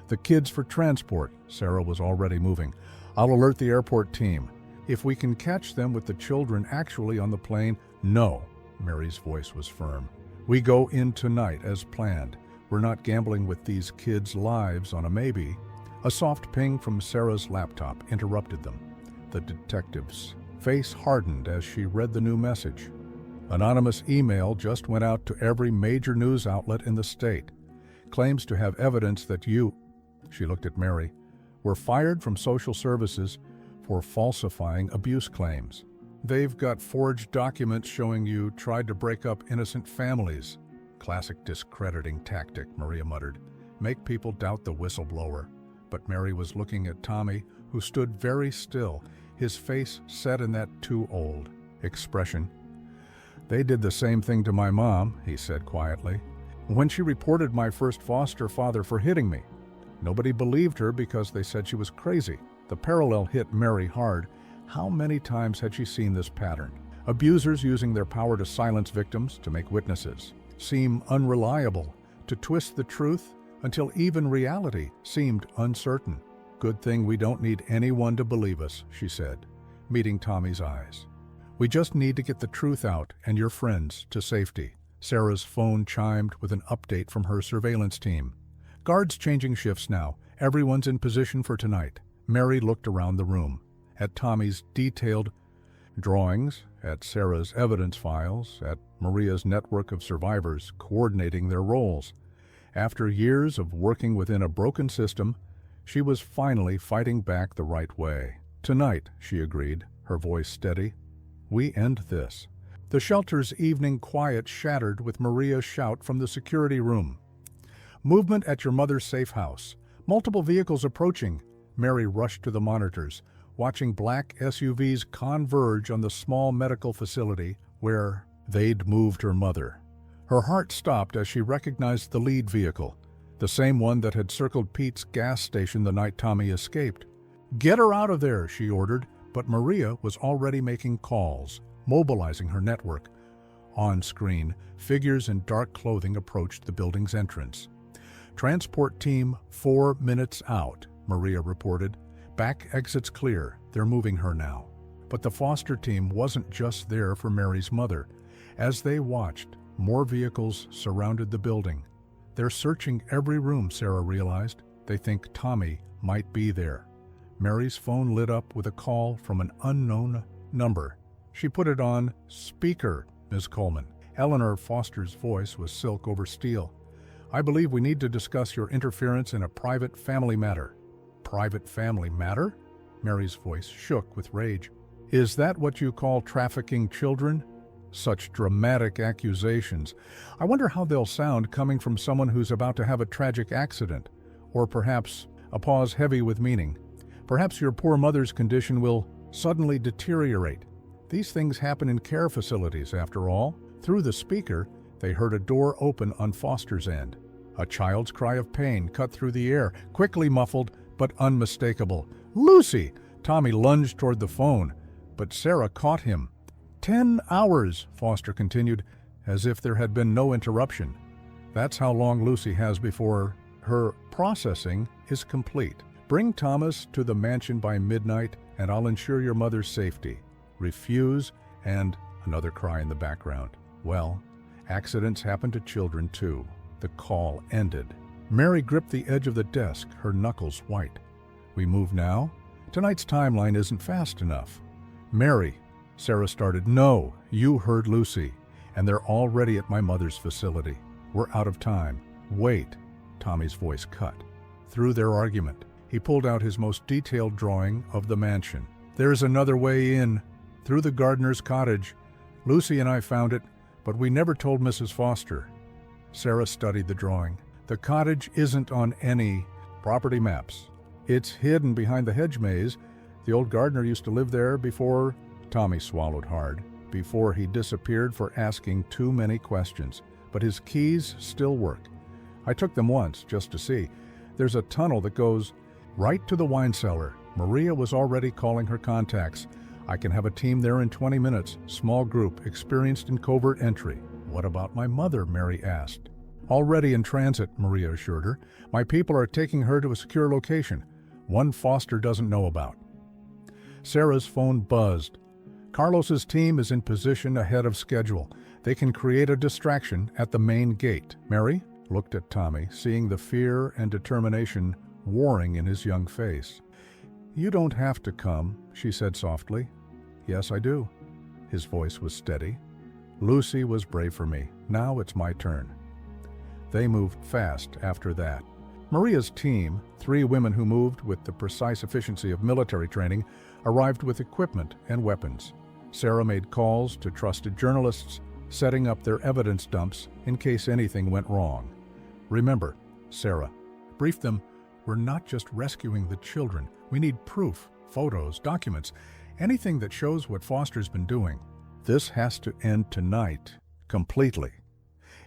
The kids for transport. Sarah was already moving. "I'll alert the airport team. If we can catch them with the children actually on the plane—" "No," Mary's voice was firm. "We go in tonight as planned. We're not gambling with these kids' lives on a maybe." A soft ping from Sarah's laptop interrupted them. The detective's face hardened as she read the new message. "Anonymous email just went out to every major news outlet in the state. Claims to have evidence that you," she looked at Mary, "were fired from social services for falsifying abuse claims." They've got forged documents showing you tried to break up innocent families. Classic discrediting tactic, Maria muttered. Make people doubt the whistleblower. But Mary was looking at Tommy, who stood very still, his face set in that too old expression. They did the same thing to my mom, he said quietly, when she reported my first foster father for hitting me. Nobody believed her because they said she was crazy. The parallel hit Mary hard. How many times had she seen this pattern? Abusers using their power to silence victims, to make witnesses seem unreliable, to twist the truth until even reality seemed uncertain. Good thing we don't need anyone to believe us, she said, meeting Tommy's eyes. We just need to get the truth out and your friends to safety. Sarah's phone chimed with an update from her surveillance team. Guards changing shifts now. Everyone's in position for tonight. Mary looked around the room, at Tommy's detailed drawings, at Sarah's evidence files, at Maria's network of survivors coordinating their roles. After years of working within a broken system, she was finally fighting back the right way. Tonight, she agreed, her voice steady, we end this. The shelter's evening quiet shattered with Maria's shout from the security room. Movement at your mother's safe house. Multiple vehicles approaching. Mary rushed to the monitors, watching black SUVs converge on the small medical facility where they'd moved her mother. Her heart stopped as she recognized the lead vehicle, the same one that had circled Pete's gas station the night Tommy escaped. Get her out of there, she ordered, but Maria was already making calls, mobilizing her network. On screen, figures in dark clothing approached the building's entrance. Transport team 4 minutes out, Maria reported. Back exits clear. They're moving her now. But the foster team wasn't just there for Mary's mother. As they watched, more vehicles surrounded the building. They're searching every room, Sarah realized. They think Tommy might be there. Mary's phone lit up with a call from an unknown number. She put it on speaker, Ms. Coleman. Eleanor Foster's voice was silk over steel. I believe we need to discuss your interference in a private family matter. Private family matter? Mary's voice shook with rage. Is that what you call trafficking children? Such dramatic accusations. I wonder how they'll sound coming from someone who's about to have a tragic accident. Or perhaps a pause heavy with meaning. Perhaps your poor mother's condition will suddenly deteriorate. These things happen in care facilities, after all. Through the speaker, they heard a door open on Foster's end. A child's cry of pain cut through the air, quickly muffled but unmistakable. Lucy! Tommy lunged toward the phone, but Sarah caught him. 10 hours, Foster continued, as if there had been no interruption. That's how long Lucy has before her processing is complete. Bring Thomas to the mansion by midnight, and I'll ensure your mother's safety. Refuse, and another cry in the background. Well, accidents happen to children too. The call ended. Mary gripped the edge of the desk, her knuckles white. We move now? Tonight's timeline isn't fast enough. Mary, Sarah started. No, you heard Lucy, and they're already at my mother's facility. We're out of time. Wait, Tommy's voice cut. Through their argument, he pulled out his most detailed drawing of the mansion. There's another way in, through the gardener's cottage. Lucy and I found it, but we never told Mrs. Foster. Sarah studied the drawing. The cottage isn't on any property maps. It's hidden behind the hedge maze. The old gardener used to live there before... Tommy swallowed hard. Before he disappeared for asking too many questions. But his keys still work. I took them once, just to see. There's a tunnel that goes right to the wine cellar. Maria was already calling her contacts. I can have a team there in 20 minutes. Small group, experienced in covert entry. What about my mother? Mary asked. Already in transit, Maria assured her. My people are taking her to a secure location. One Foster doesn't know about. Sarah's phone buzzed. Carlos's team is in position ahead of schedule. They can create a distraction at the main gate. Mary looked at Tommy, seeing the fear and determination warring in his young face. You don't have to come, she said softly. Yes, I do. His voice was steady. Lucy was brave for me. Now it's my turn. They moved fast after that. Maria's team, 3 women who moved with the precise efficiency of military training, arrived with equipment and weapons. Sarah made calls to trusted journalists, setting up their evidence dumps in case anything went wrong. Remember, Sarah briefed them, we're not just rescuing the children. We need proof, photos, documents, anything that shows what Foster's been doing. This has to end tonight, completely.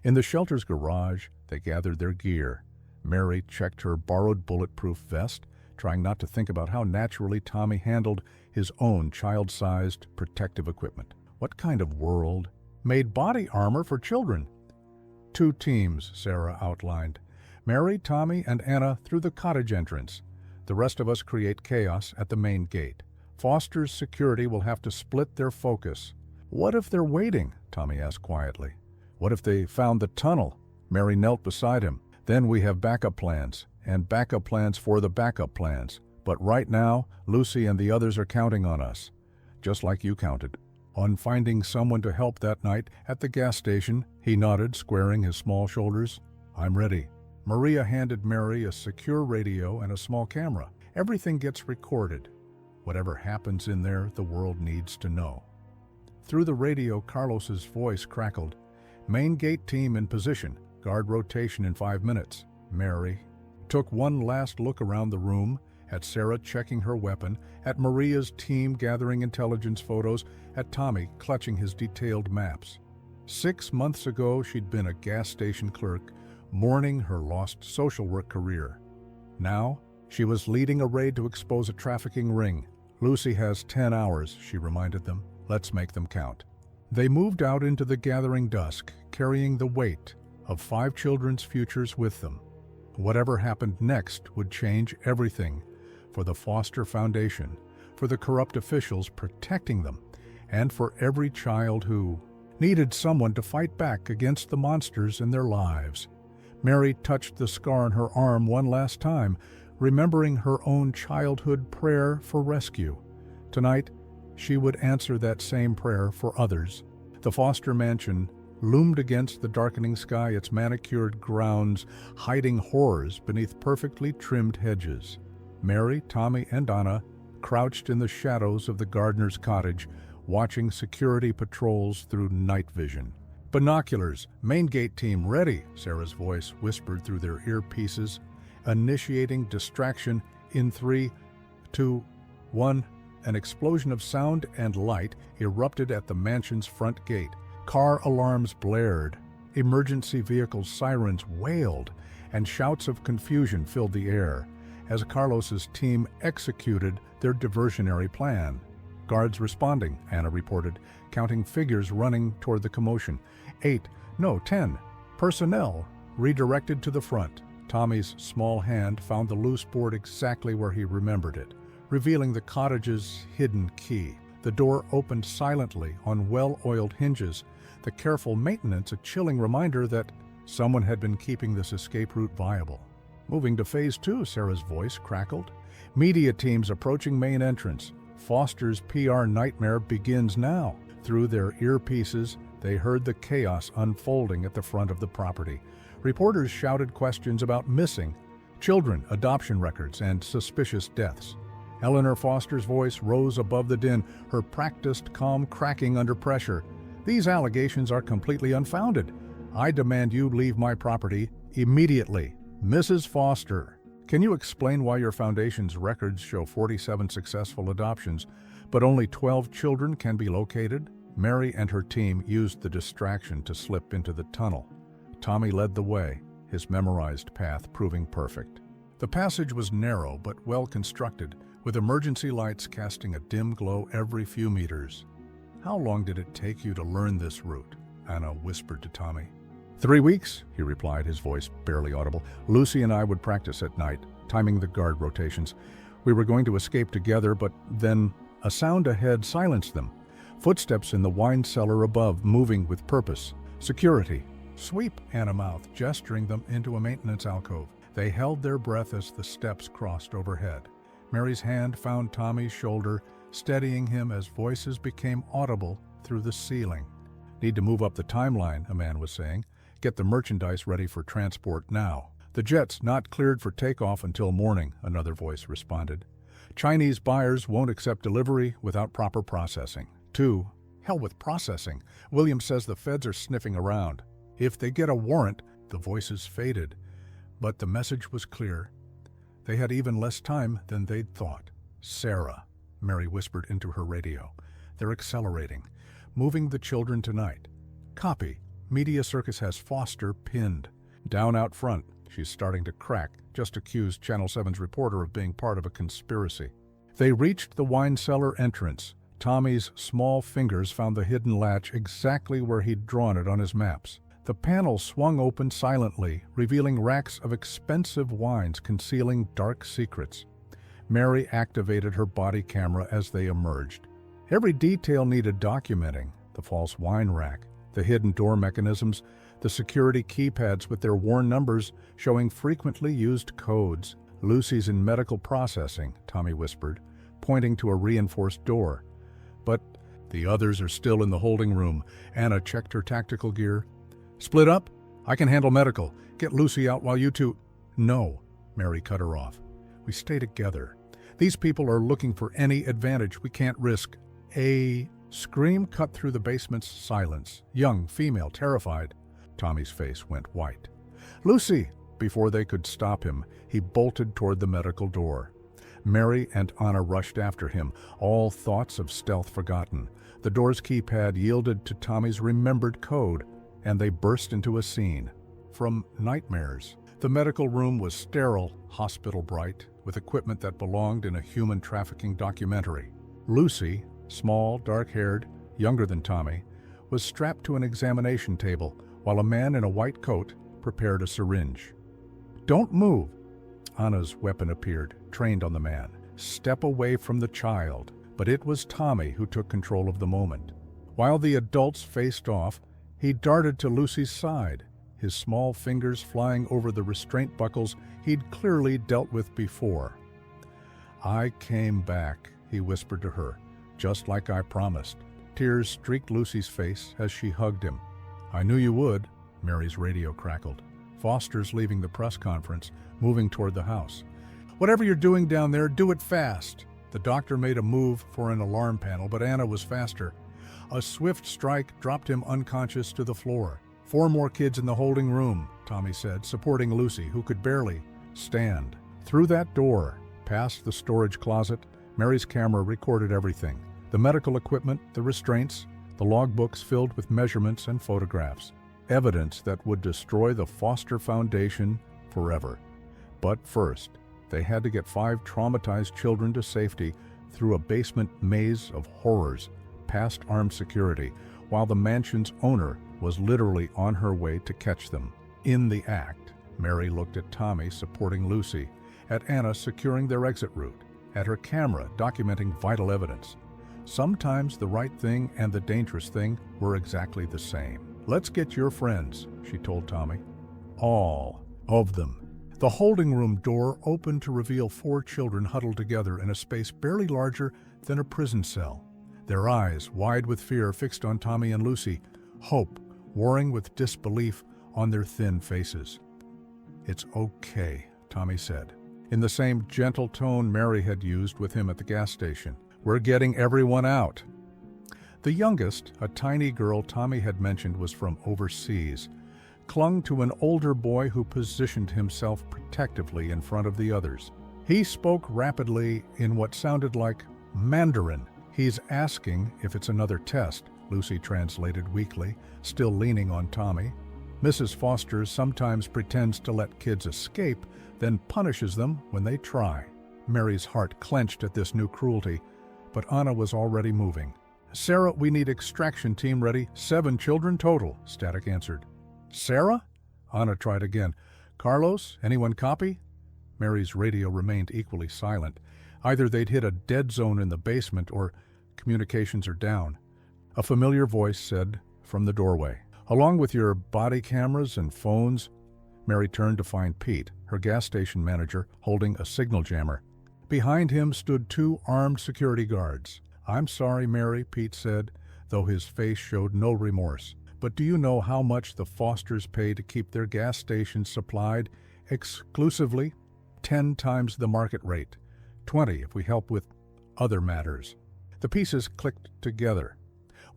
In the shelter's garage, they gathered their gear. Mary checked her borrowed bulletproof vest, trying not to think about how naturally Tommy handled his own child-sized protective equipment. What kind of world made body armor for children? 2 teams, Sarah outlined. Mary, Tommy, and Anna through the cottage entrance. The rest of us create chaos at the main gate. Foster's security will have to split their focus. What if they're waiting? Tommy asked quietly. What if they found the tunnel? Mary knelt beside him. Then we have backup plans, and backup plans for the backup plans. But right now, Lucy and the others are counting on us, just like you counted. On finding someone to help that night at the gas station, he nodded, squaring his small shoulders. I'm ready. Maria handed Mary a secure radio and a small camera. Everything gets recorded. Whatever happens in there, the world needs to know. Through the radio, Carlos's voice crackled. Main gate team in position. Guard rotation in 5 minutes. Mary took one last look around the room, at Sarah checking her weapon, at Maria's team gathering intelligence photos, at Tommy clutching his detailed maps. 6 months ago, she'd been a gas station clerk, mourning her lost social work career. Now, she was leading a raid to expose a trafficking ring. Lucy has 10 hours, she reminded them. Let's make them count. They moved out into the gathering dusk, carrying the weight of 5 children's futures with them. Whatever happened next would change everything for the Foster Foundation, for the corrupt officials protecting them, and for every child who needed someone to fight back against the monsters in their lives. Mary touched the scar on her arm one last time, remembering her own childhood prayer for rescue. Tonight, she would answer that same prayer for others. The Foster mansion loomed against the darkening sky, its manicured grounds hiding horrors beneath perfectly trimmed hedges. Mary, Tommy, and Anna crouched in the shadows of the gardener's cottage, watching security patrols through night vision. Binoculars, main gate team ready, Sarah's voice whispered through their earpieces, initiating distraction in 3, 2, 1. An explosion of sound and light erupted at the mansion's front gate. Car alarms blared, emergency vehicle sirens wailed, and shouts of confusion filled the air as Carlos's team executed their diversionary plan. Guards responding, Anna reported, counting figures running toward the commotion. 10 personnel redirected to the front. Tommy's small hand found the loose board exactly where he remembered it, revealing the cottage's hidden key. The door opened silently on well-oiled hinges, the careful maintenance a chilling reminder that someone had been keeping this escape route viable. Moving to Phase 2, Sarah's voice crackled. Media teams approaching main entrance. Foster's PR nightmare begins now. Through their earpieces, they heard the chaos unfolding at the front of the property. Reporters shouted questions about missing children, adoption records, and suspicious deaths. Eleanor Foster's voice rose above the din, her practiced calm cracking under pressure. These allegations are completely unfounded. I demand you leave my property immediately. Mrs. Foster, can you explain why your foundation's records show 47 successful adoptions, but only 12 children can be located? Mary and her team used the distraction to slip into the tunnel. Tommy led the way, his memorized path proving perfect. The passage was narrow but well constructed, with emergency lights casting a dim glow every few meters. How long did it take you to learn this route? Anna whispered to Tommy. 3 weeks, he replied, his voice barely audible. Lucy and I would practice at night, timing the guard rotations. We were going to escape together, but then a sound ahead silenced them. Footsteps in the wine cellar above, moving with purpose. Security. Sweep, Anna mouthed, gesturing them into a maintenance alcove. They held their breath as the steps crossed overhead. Mary's hand found Tommy's shoulder, steadying him as voices became audible through the ceiling. Need to move up the timeline, a man was saying. Get the merchandise ready for transport now. The jet's not cleared for takeoff until morning, another voice responded. Chinese buyers won't accept delivery without proper processing. 2, Hell with processing. Williams says the feds are sniffing around. If they get a warrant, the voices faded. But the message was clear. They had even less time than they'd thought. Sarah, Mary whispered into her radio. They're accelerating. Moving the children tonight. Copy. Media Circus has Foster pinned. Down out front, she's starting to crack. Just accused Channel 7's reporter of being part of a conspiracy. They reached the wine cellar entrance. Tommy's small fingers found the hidden latch exactly where he'd drawn it on his maps. The panel swung open silently, revealing racks of expensive wines concealing dark secrets. Mary activated her body camera as they emerged. Every detail needed documenting: the false wine rack, the hidden door mechanisms, the security keypads with their worn numbers showing frequently used codes. Lucy's in medical processing, Tommy whispered, pointing to a reinforced door. But the others are still in the holding room. Anna checked her tactical gear. Split up? I can handle medical. Get Lucy out while you two... No, Mary cut her off. We stay together. These people are looking for any advantage we can't risk. A scream cut through the basement's silence. Young, female, terrified. Tommy's face went white. Lucy! Before they could stop him, he bolted toward the medical door. Mary and Anna rushed after him, all thoughts of stealth forgotten. The door's keypad yielded to Tommy's remembered code, and they burst into a scene. From nightmares. The medical room was sterile, hospital-bright, with equipment that belonged in a human trafficking documentary. Lucy, small, dark-haired, younger than Tommy, was strapped to an examination table, while a man in a white coat prepared a syringe. Don't move! Anna's weapon appeared, trained on the man. Step away from the child. But it was Tommy who took control of the moment. While the adults faced off, he darted to Lucy's side, his small fingers flying over the restraint buckles he'd clearly dealt with before. I came back, he whispered to her, just like I promised. Tears streaked Lucy's face as she hugged him. I knew you would, Mary's radio crackled. Foster's leaving the press conference, moving toward the house. Whatever you're doing down there, do it fast. The doctor made a move for an alarm panel, but Anna was faster. A swift strike dropped him unconscious to the floor. 4 more kids in the holding room, Tommy said, supporting Lucy, who could barely stand. Through that door, past the storage closet, Mary's camera recorded everything. The medical equipment, the restraints, the logbooks filled with measurements and photographs. Evidence that would destroy the Foster Foundation forever. But first, they had to get 5 traumatized children to safety through a basement maze of horrors, past armed security, while the mansion's owner was literally on her way to catch them. In the act, Mary looked at Tommy supporting Lucy, at Anna securing their exit route, at her camera documenting vital evidence. Sometimes the right thing and the dangerous thing were exactly the same. Let's get your friends, she told Tommy. All of them. The holding room door opened to reveal 4 children huddled together in a space barely larger than a prison cell. Their eyes, wide with fear, fixed on Tommy and Lucy, hope warring with disbelief on their thin faces. It's okay, Tommy said, in the same gentle tone Mary had used with him at the gas station. We're getting everyone out. The youngest, a tiny girl Tommy had mentioned was from overseas, clung to an older boy who positioned himself protectively in front of the others. He spoke rapidly in what sounded like Mandarin. He's asking if it's another test, Lucy translated weakly, still leaning on Tommy. Mrs. Foster sometimes pretends to let kids escape, then punishes them when they try. Mary's heart clenched at this new cruelty, but Anna was already moving. Sarah, we need extraction team ready. 7 children total, Static answered. Sarah? Anna tried again. Carlos, anyone copy? Mary's radio remained equally silent. Either they'd hit a dead zone in the basement or communications are down. A familiar voice said from the doorway, along with your body cameras and phones. Mary turned to find Pete, her gas station manager, holding a signal jammer. Behind him stood 2 armed security guards. I'm sorry, Mary, Pete said, though his face showed no remorse. But do you know how much the Fosters pay to keep their gas stations supplied exclusively? 10 times the market rate. 20 if we help with other matters. The pieces clicked together.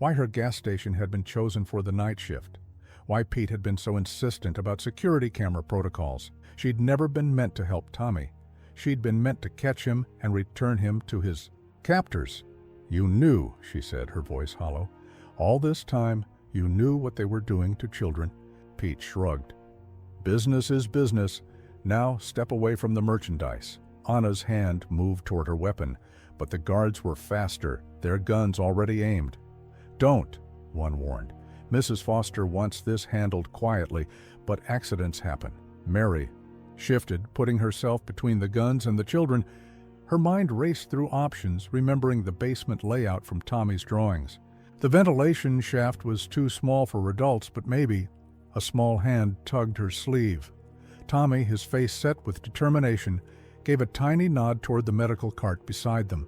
why her gas station had been chosen for the night shift, why Pete had been so insistent about security camera protocols. She'd never been meant to help Tommy. She'd been meant to catch him and return him to his captors. "You knew," she said, her voice hollow. "All this time, you knew what they were doing to children." Pete shrugged. "Business is business. Now step away from the merchandise." Anna's hand moved toward her weapon, but the guards were faster, their guns already aimed. "Don't," one warned. "Mrs. Foster wants this handled quietly, but accidents happen." Mary shifted, putting herself between the guns and the children. Her mind raced through options, remembering the basement layout from Tommy's drawings. The ventilation shaft was too small for adults, but maybe. A small hand tugged her sleeve. Tommy, his face set with determination, gave a tiny nod toward the medical cart beside them.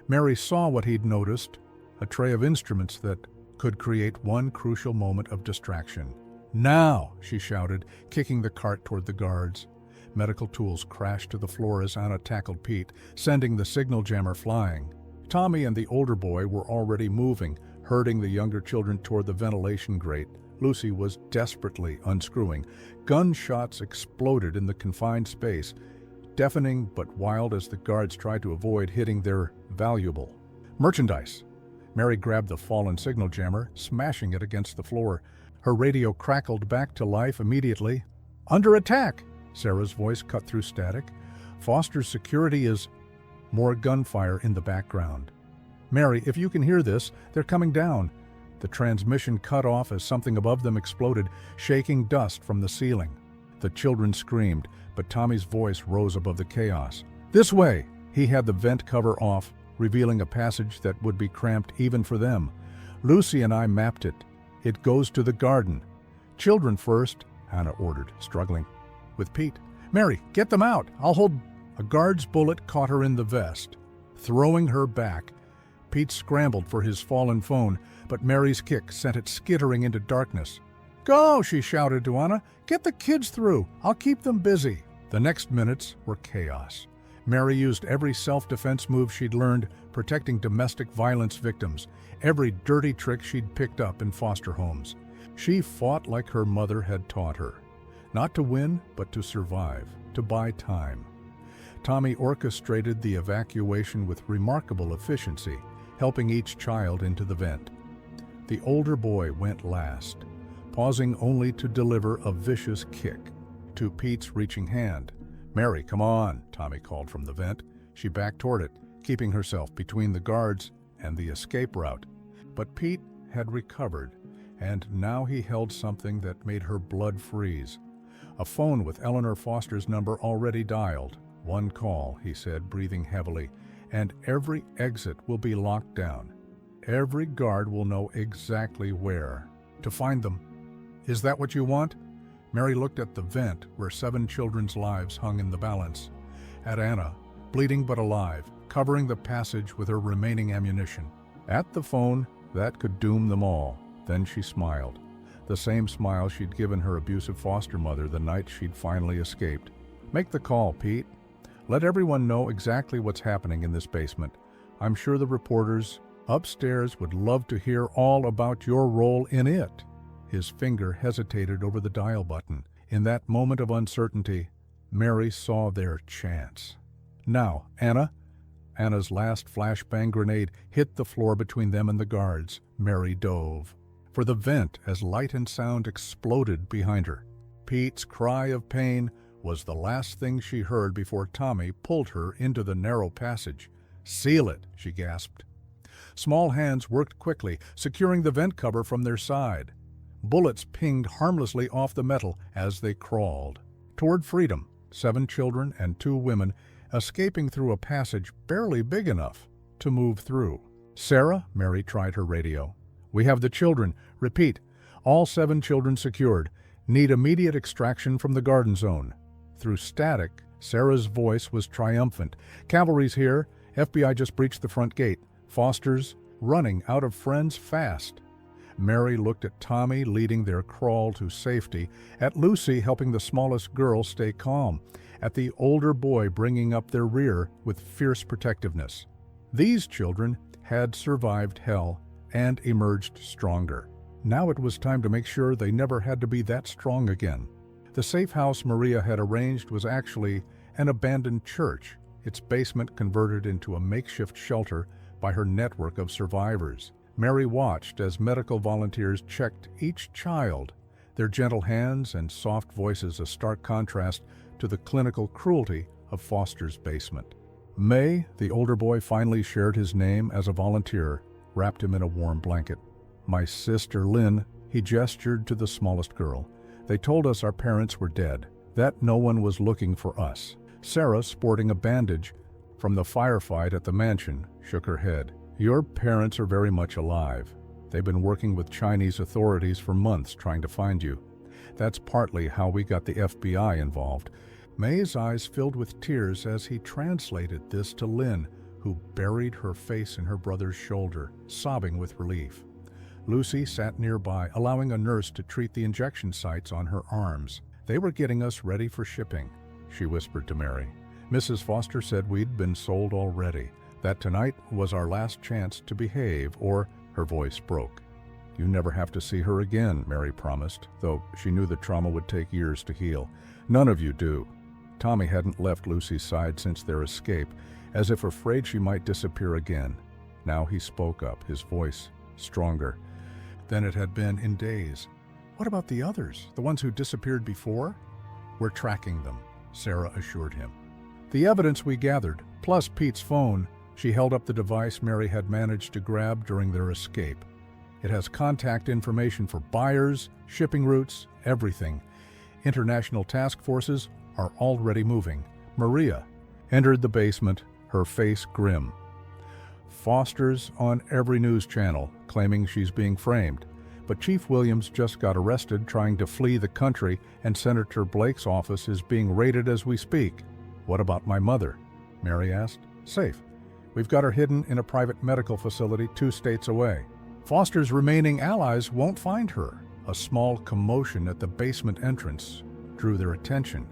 Mary saw what he'd noticed, a tray of instruments that could create one crucial moment of distraction. "Now!" she shouted, kicking the cart toward the guards. Medical tools crashed to the floor as Anna tackled Pete, sending the signal jammer flying. Tommy and the older boy were already moving, herding the younger children toward the ventilation grate. Lucy was desperately unscrewing. Gunshots exploded in the confined space, deafening but wild as the guards tried to avoid hitting their valuable merchandise. Mary grabbed the fallen signal jammer, smashing it against the floor. Her radio crackled back to life immediately. "Under attack!" Sarah's voice cut through static. "Foster's security is—" More gunfire in the background. "Mary, if you can hear this, they're coming down." The transmission cut off as something above them exploded, shaking dust from the ceiling. The children screamed, but Tommy's voice rose above the chaos. "This way!" He had the vent cover off, revealing a passage that would be cramped even for them. "Lucy and I mapped it. It goes to the garden." "Children first," Anna ordered, struggling with Pete. "Mary, get them out. I'll hold—" A guard's bullet caught her in the vest, throwing her back. Pete scrambled for his fallen phone, but Mary's kick sent it skittering into darkness. "Go!" she shouted to Anna. "Get the kids through. I'll keep them busy." The next minutes were chaos. Mary used every self-defense move she'd learned, protecting domestic violence victims, every dirty trick she'd picked up in foster homes. She fought like her mother had taught her. Not to win, but to survive, to buy time. Tommy orchestrated the evacuation with remarkable efficiency, helping each child into the vent. The older boy went last, pausing only to deliver a vicious kick to Pete's reaching hand. "Mary, come on," Tommy called from the vent. She backed toward it, keeping herself between the guards and the escape route. But Pete had recovered, and now he held something that made her blood freeze. A phone with Eleanor Foster's number already dialed. "One call," he said, breathing heavily, "and every exit will be locked down. Every guard will know exactly where to find them." "Is that what you want?" Mary looked at the vent where 7 children's lives hung in the balance, at Anna, bleeding but alive, covering the passage with her remaining ammunition. At the phone, that could doom them all. Then she smiled, the same smile she'd given her abusive foster mother the night she'd finally escaped. "Make the call, Pete. Let everyone know exactly what's happening in this basement. I'm sure the reporters upstairs would love to hear all about your role in it." His finger hesitated over the dial button. In that moment of uncertainty, Mary saw their chance. "Now, Anna." Anna's last flashbang grenade hit the floor between them and the guards. Mary dove for the vent as light and sound exploded behind her. Pete's cry of pain was the last thing she heard before Tommy pulled her into the narrow passage. "Seal it," she gasped. Small hands worked quickly, securing the vent cover from their side. Bullets pinged harmlessly off the metal as they crawled toward freedom. 7 children and 2 women escaping through a passage barely big enough to move through. "Sarah," Mary tried her radio. "We have the children. Repeat, all 7 children secured. Need immediate extraction from the garden zone." Through static, Sarah's voice was triumphant. "Cavalry's here. FBI just breached the front gate. Foster's running out of friends fast." Mary looked at Tommy leading their crawl to safety, at Lucy helping the smallest girl stay calm, at the older boy bringing up their rear with fierce protectiveness. These children had survived hell and emerged stronger. Now it was time to make sure they never had to be that strong again. The safe house Maria had arranged was actually an abandoned church, its basement converted into a makeshift shelter by her network of survivors. Mary watched as medical volunteers checked each child, their gentle hands and soft voices a stark contrast to the clinical cruelty of Foster's basement. May, the older boy, finally shared his name as a volunteer, wrapped him in a warm blanket. "My sister Lynn," he gestured to the smallest girl. "They told us our parents were dead, that no one was looking for us." Sarah, sporting a bandage from the firefight at the mansion, shook her head. "Your parents are very much alive. They've been working with Chinese authorities for months trying to find you. That's partly how we got the FBI involved." May's eyes filled with tears as he translated this to Lynn, who buried her face in her brother's shoulder, sobbing with relief. Lucy sat nearby, allowing a nurse to treat the injection sites on her arms. "They were getting us ready for shipping," she whispered to Mary. "Mrs. Foster said we'd been sold already, that tonight was our last chance to behave, or—" Her voice broke. "You never have to see her again," Mary promised, though she knew the trauma would take years to heal. "None of you do." Tommy hadn't left Lucy's side since their escape, as if afraid she might disappear again. Now he spoke up, his voice stronger than it had been in days. "What about the others, the ones who disappeared before?" "We're tracking them," Sarah assured him. "The evidence we gathered, plus Pete's phone," she held up the device Mary had managed to grab during their escape. "It has contact information for buyers, shipping routes, everything. International task forces are already moving." Maria entered the basement, her face grim. "Foster's on every news channel, claiming she's being framed. But Chief Williams just got arrested trying to flee the country, and Senator Blake's office is being raided as we speak." "What about my mother?" Mary asked. "Safe. We've got her hidden in a private medical facility 2 states away. Foster's remaining allies won't find her." A small commotion at the basement entrance drew their attention.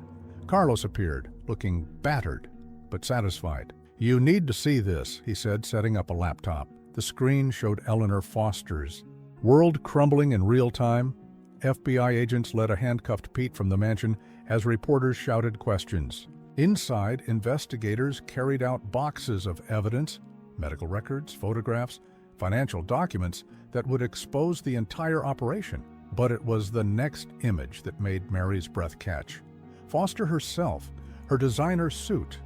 Carlos appeared, looking battered, but satisfied. "You need to see this," he said, setting up a laptop. The screen showed Eleanor Foster's world crumbling in real time. FBI agents led a handcuffed Pete from the mansion as reporters shouted questions. Inside, investigators carried out boxes of evidence, medical records, photographs, financial documents that would expose the entire operation. But it was the next image that made Mary's breath catch. Foster herself, her designer suit,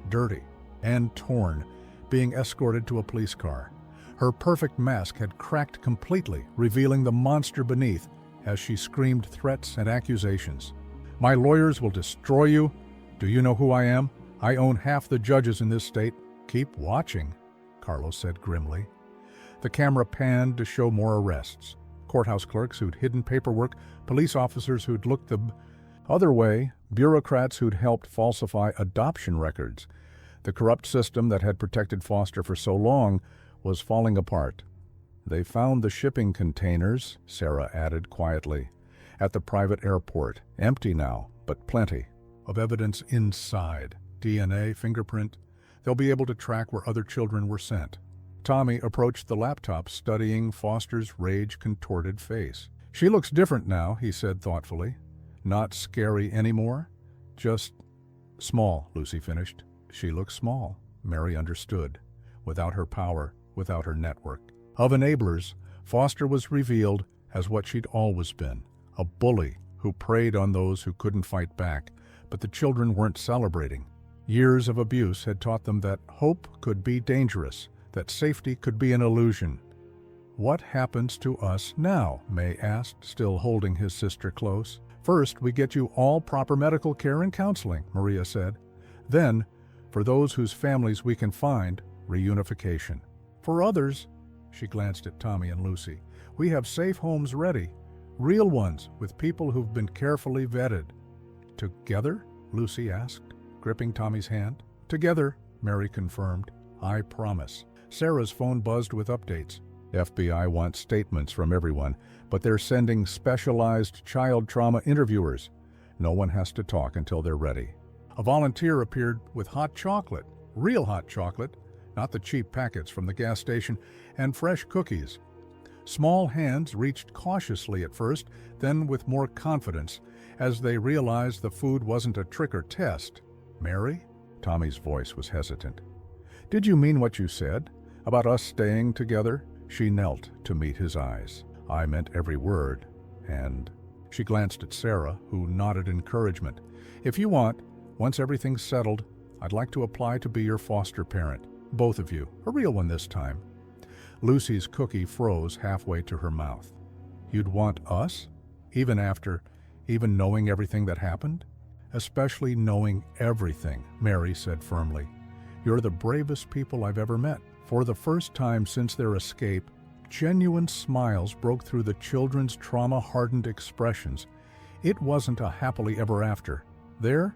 dirty and torn, being escorted to a police car. Her perfect mask had cracked completely, revealing the monster beneath as she screamed threats and accusations. "My lawyers will destroy you. Do you know who I am? I own half the judges in this state." "Keep watching," Carlos said grimly. The camera panned to show more arrests. Courthouse clerks who'd hidden paperwork, police officers who'd looked the other way, bureaucrats who'd helped falsify adoption records. The corrupt system that had protected Foster for so long was falling apart. "They found the shipping containers," Sarah added quietly, "at the private airport. Empty now, but plenty of evidence inside. DNA, fingerprint. They'll be able to track where other children were sent." Tommy approached the laptop, studying Foster's rage-contorted face. "She looks different now," he said thoughtfully. "Not scary anymore. Just small," Lucy finished. "She looks small," Mary understood. Without her power, without her network of enablers, Foster was revealed as what she'd always been, a bully who preyed on those who couldn't fight back, but the children weren't celebrating. Years of abuse had taught them that hope could be dangerous, that safety could be an illusion. "What happens to us now?" May asked, still holding his sister close. "First, we get you all proper medical care and counseling," Maria said. "Then, for those whose families we can find, reunification. For others," she glanced at Tommy and Lucy, "we have safe homes ready, real ones with people who've been carefully vetted." "Together?" Lucy asked, gripping Tommy's hand. "Together," Mary confirmed. "I promise." Sarah's phone buzzed with updates. FBI wants statements from everyone, but they're sending specialized child trauma interviewers. No one has to talk until they're ready. A volunteer appeared with hot chocolate, real hot chocolate, not the cheap packets from the gas station, and fresh cookies. Small hands reached cautiously at first, then with more confidence, as they realized the food wasn't a trick or test. "Mary?" Tommy's voice was hesitant. "Did you mean what you said? About us staying together?" She knelt to meet his eyes. "I meant every word, and..." She glanced at Sarah, who nodded encouragement. "If you want, once everything's settled, I'd like to apply to be your foster parent. Both of you. A real one this time." Lucy's cookie froze halfway to her mouth. "You'd want us? Even knowing everything that happened?" "Especially knowing everything," Mary said firmly. "You're the bravest people I've ever met." For the first time since their escape, genuine smiles broke through the children's trauma-hardened expressions. It wasn't a happily ever after. There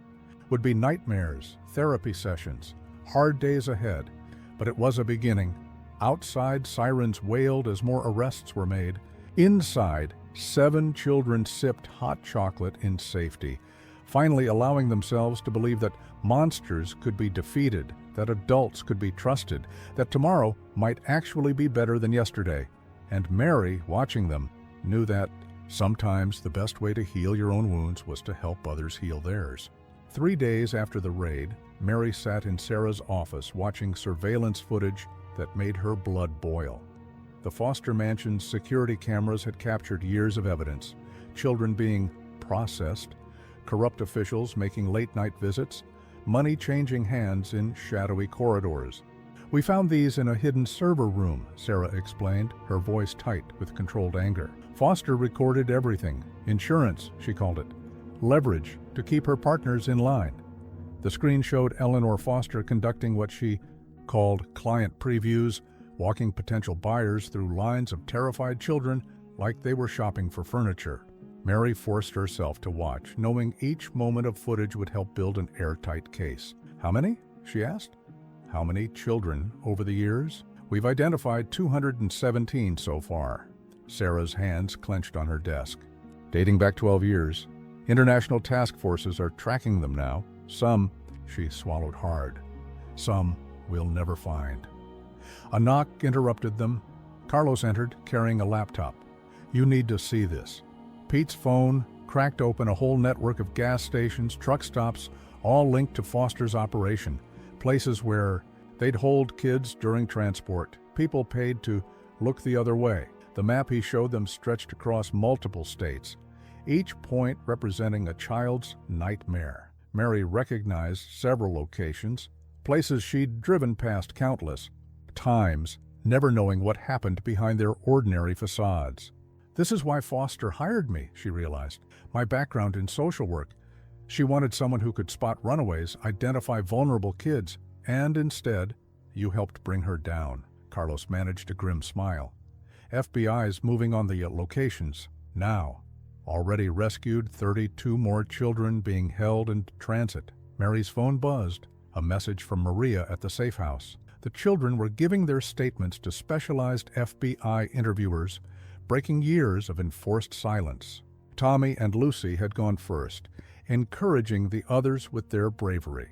would be nightmares, therapy sessions, hard days ahead, but it was a beginning. Outside, sirens wailed as more arrests were made. Inside, 7 children sipped hot chocolate in safety, finally allowing themselves to believe that monsters could be defeated, that adults could be trusted, that tomorrow might actually be better than yesterday. And Mary, watching them, knew that sometimes the best way to heal your own wounds was to help others heal theirs. 3 days after the raid, Mary sat in Sarah's office watching surveillance footage that made her blood boil. The Foster Mansion's security cameras had captured years of evidence: children being processed, corrupt officials making late-night visits, money changing hands in shadowy corridors. "We found these in a hidden server room," Sarah explained, her voice tight with controlled anger. "Foster recorded everything. Insurance, she called it. Leverage to keep her partners in line." The screen showed Eleanor Foster conducting what she called client previews, walking potential buyers through lines of terrified children like they were shopping for furniture. Mary forced herself to watch, knowing each moment of footage would help build an airtight case. "How many?" she asked. "How many children over the years?" "We've identified 217 so far." Sarah's hands clenched on her desk. "Dating back 12 years. International task forces are tracking them now. Some," she swallowed hard, "some we'll never find." A knock interrupted them. Carlos entered, carrying a laptop. "You need to see this." Pete's phone cracked open a whole network of gas stations, truck stops, all linked to Foster's operation. Places where they'd hold kids during transport. People paid to look the other way. The map he showed them stretched across multiple states, each point representing a child's nightmare. Mary recognized several locations, places she'd driven past countless times, never knowing what happened behind their ordinary facades. "This is why Foster hired me," she realized. "My background in social work. She wanted someone who could spot runaways, identify vulnerable kids, and instead, you helped bring her down." Carlos managed a grim smile. "FBI's moving on the locations now. Already rescued 32 more children being held in transit." Mary's phone buzzed, a message from Maria at the safe house. The children were giving their statements to specialized FBI interviewers, breaking years of enforced silence. Tommy and Lucy had gone first, encouraging the others with their bravery.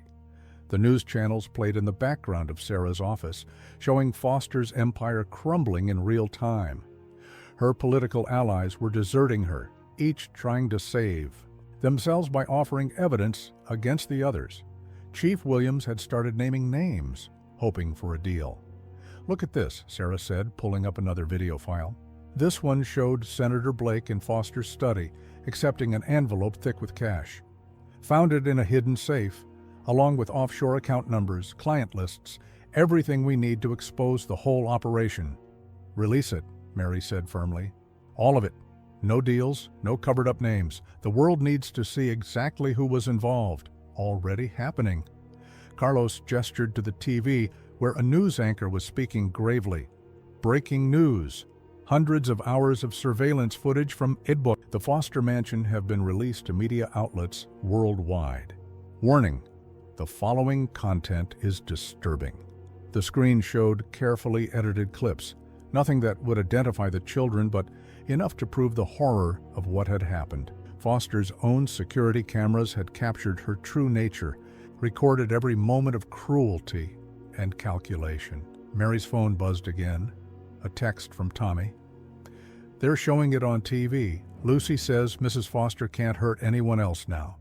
The news channels played in the background of Sarah's office, showing Foster's empire crumbling in real time. Her political allies were deserting her, each trying to save themselves by offering evidence against the others. Chief Williams had started naming names, hoping for a deal. "Look at this," Sarah said, pulling up another video file. This one showed Senator Blake in Foster's study, accepting an envelope thick with cash. "Found it in a hidden safe, along with offshore account numbers, client lists, everything we need to expose the whole operation." "Release it," Mary said firmly. "All of it. No deals, no covered-up names. The world needs to see exactly who was involved." "Already happening." Carlos gestured to the TV, where a news anchor was speaking gravely. "Breaking news. Hundreds of hours of surveillance footage from Idbo, the Foster Mansion, have been released to media outlets worldwide. Warning: the following content is disturbing." The screen showed carefully edited clips, nothing that would identify the children, but enough to prove the horror of what had happened. Foster's own security cameras had captured her true nature, recorded every moment of cruelty and calculation. Mary's phone buzzed again. A text from Tommy. They're showing it on TV. Lucy says Mrs. Foster can't hurt anyone else now.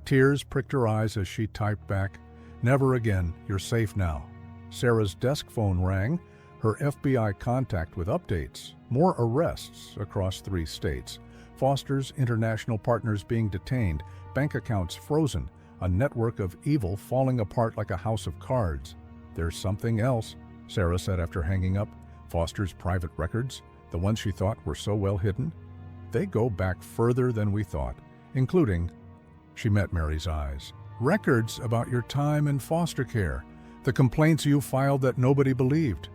Tears pricked her eyes as she typed back, "Never again, you're safe now." Sarah's desk phone rang, her FBI contact with updates, more arrests across 3 states, Foster's international partners being detained, bank accounts frozen, a network of evil falling apart like a house of cards. "There's something else," Sarah said after hanging up. "Foster's private records, the ones she thought were so well hidden, they go back further than we thought, including," she met Mary's eyes, "records about your time in foster care, the complaints you filed that nobody believed."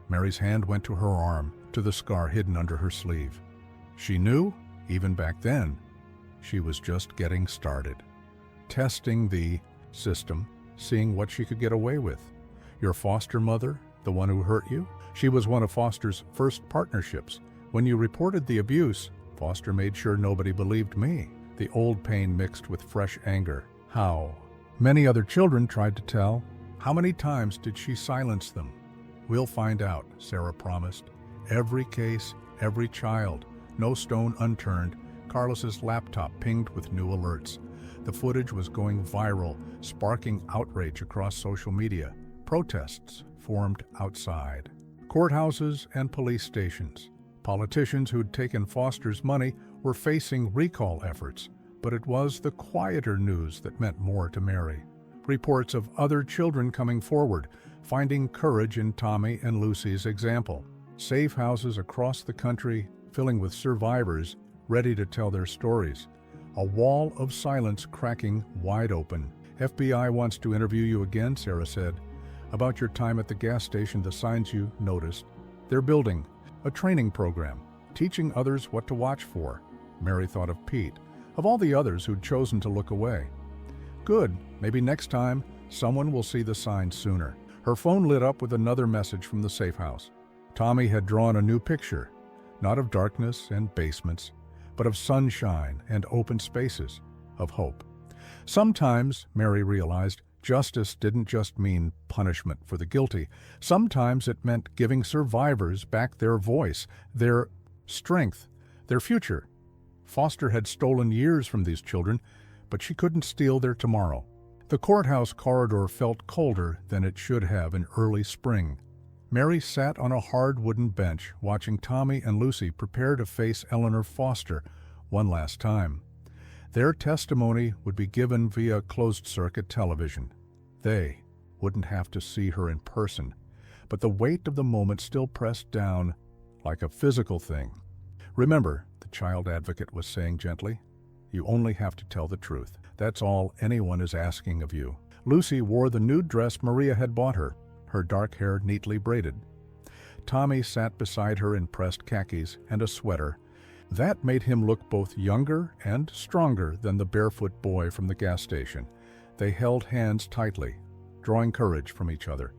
Mary's hand went to her arm, to the scar hidden under her sleeve. She knew, even back then, she was just getting started. Testing the system, seeing what she could get away with. Your foster mother, the one who hurt you? She was one of Foster's first partnerships. When you reported the abuse, Foster made sure nobody believed me. The old pain mixed with fresh anger. How? Many other children tried to tell. How many times did she silence them? "We'll find out," Sarah promised. Every case, every child, no stone unturned. Carlos's laptop pinged with new alerts. The footage was going viral, sparking outrage across social media. Protests formed outside courthouses and police stations. Politicians who'd taken Foster's money were facing recall efforts, but it was the quieter news that meant more to Mary. Reports of other children coming forward, finding courage in Tommy and Lucy's example. Safe houses across the country filling with survivors ready to tell their stories. A wall of silence cracking wide open. "FBI wants to interview you again," Sarah said. "About your time at the gas station, the signs you noticed. They're building a training program, teaching others what to watch for." Mary thought of Pete, of all the others who'd chosen to look away. "Good, maybe next time someone will see the signs sooner." Her phone lit up with another message from the safe house. Tommy had drawn a new picture, not of darkness and basements, but of sunshine and open spaces, of hope. Sometimes, Mary realized, justice didn't just mean punishment for the guilty. Sometimes it meant giving survivors back their voice, their strength, their future. Foster had stolen years from these children, but she couldn't steal their tomorrow. The courthouse corridor felt colder than it should have in early spring. Mary sat on a hard wooden bench, watching Tommy and Lucy prepare to face Eleanor Foster one last time. Their testimony would be given via closed-circuit television. They wouldn't have to see her in person, but the weight of the moment still pressed down like a physical thing. "Remember," the child advocate was saying gently, "you only have to tell the truth. That's all anyone is asking of you." Lucy wore the nude dress Maria had bought her, her dark hair neatly braided. Tommy sat beside her in pressed khakis and a sweater. That made him look both younger and stronger than the barefoot boy from the gas station. They held hands tightly, drawing courage from each other.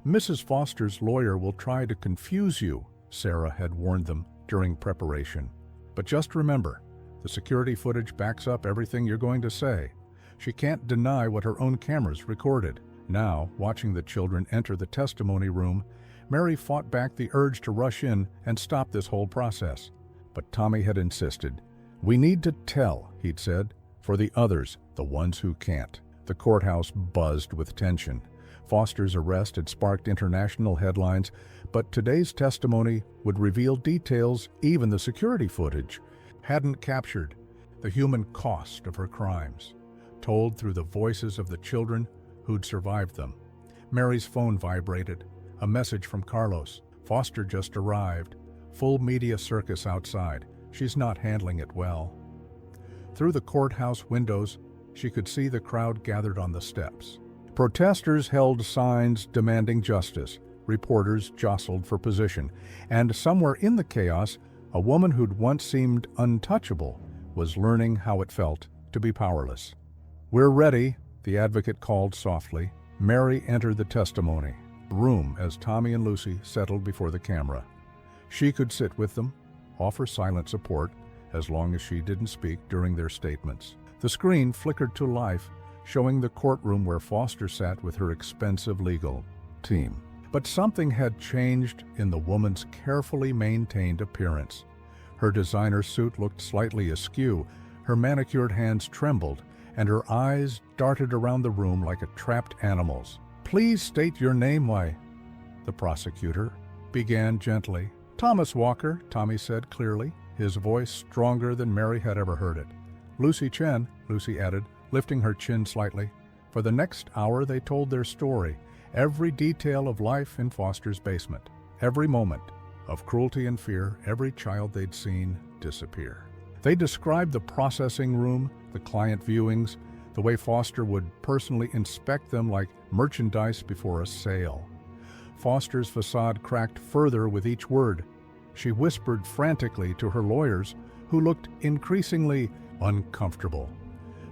"Mrs. Foster's lawyer will try to confuse you," Sarah had warned them during preparation. "But just remember, the security footage backs up everything you're going to say. She can't deny what her own cameras recorded." Now, watching the children enter the testimony room, Mary fought back the urge to rush in and stop this whole process. But Tommy had insisted. "We need to tell," he'd said, "for the others, the ones who can't." The courthouse buzzed with tension. Foster's arrest had sparked international headlines, but today's testimony would reveal details even the security footage hadn't captured. The human cost of her crimes, told through the voices of the children who'd survived them. Mary's phone vibrated. A message from Carlos. "Foster just arrived. Full media circus outside. She's not handling it well." Through the courthouse windows, she could see the crowd gathered on the steps. Protesters held signs demanding justice. Reporters jostled for position. And somewhere in the chaos, a woman who'd once seemed untouchable was learning how it felt to be powerless. "We're ready," the advocate called softly. Mary entered the testimony room as Tommy and Lucy settled before the camera. She could sit with them, offer silent support, as long as she didn't speak during their statements. The screen flickered to life, showing the courtroom where Foster sat with her expensive legal team. But something had changed in the woman's carefully maintained appearance. Her designer suit looked slightly askew, her manicured hands trembled, and her eyes darted around the room like a trapped animal's. "Please state your name, why?" The prosecutor began gently. "Thomas Walker," Tommy said clearly, his voice stronger than Mary had ever heard it. "Lucy Chen," Lucy added, lifting her chin slightly. For the next hour they told their story, every detail of life in Foster's basement, every moment of cruelty and fear, every child they'd seen disappear. They described the processing room, the client viewings, the way Foster would personally inspect them like merchandise before a sale. Foster's facade cracked further with each word. She whispered frantically to her lawyers, who looked increasingly uncomfortable.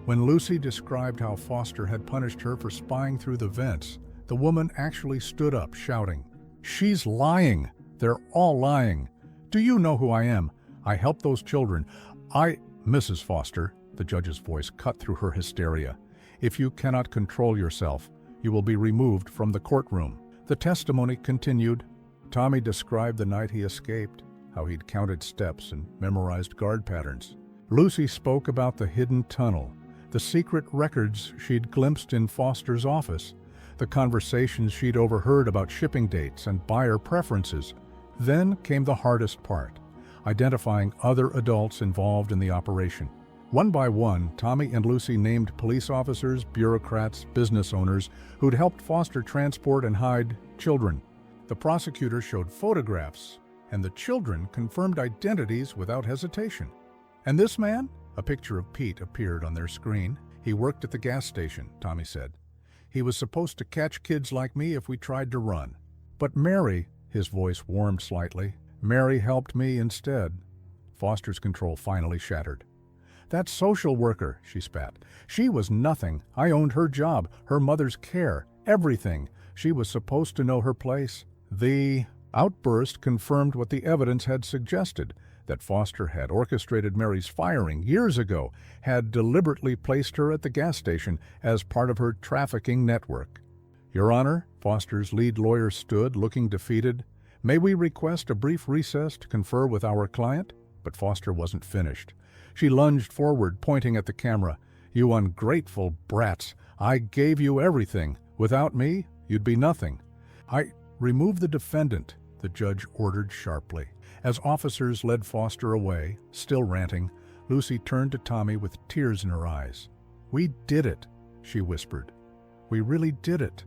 When Lucy described how Foster had punished her for spying through the vents, the woman actually stood up, shouting, "She's lying! They're all lying! Do you know who I am? I helped those children. Mrs. Foster," the judge's voice cut through her hysteria, "if you cannot control yourself, you will be removed from the courtroom." The testimony continued. Tommy described the night he escaped, how he'd counted steps and memorized guard patterns. Lucy spoke about the hidden tunnel, the secret records she'd glimpsed in Foster's office, the conversations she'd overheard about shipping dates and buyer preferences. Then came the hardest part, identifying other adults involved in the operation. One by one, Tommy and Lucy named police officers, bureaucrats, business owners who'd helped Foster transport and hide children. The prosecutor showed photographs, and the children confirmed identities without hesitation. "And this man?" A picture of Pete appeared on their screen. "He worked at the gas station," Tommy said. "He was supposed to catch kids like me if we tried to run. But Mary," his voice warmed slightly, "Mary helped me instead." Foster's control finally shattered. "That social worker," she spat. "She was nothing. I owned her job, her mother's care, everything. She was supposed to know her place." The outburst confirmed what the evidence had suggested, that Foster had orchestrated Mary's firing years ago, had deliberately placed her at the gas station as part of her trafficking network. "Your Honor," Foster's lead lawyer stood, looking defeated. "May we request a brief recess to confer with our client?" But Foster wasn't finished. She lunged forward, pointing at the camera. "You ungrateful brats! I gave you everything. Without me, you'd be nothing." "Remove the defendant," the judge ordered sharply. As officers led Foster away, still ranting, Lucy turned to Tommy with tears in her eyes. "We did it," she whispered. "We really did it."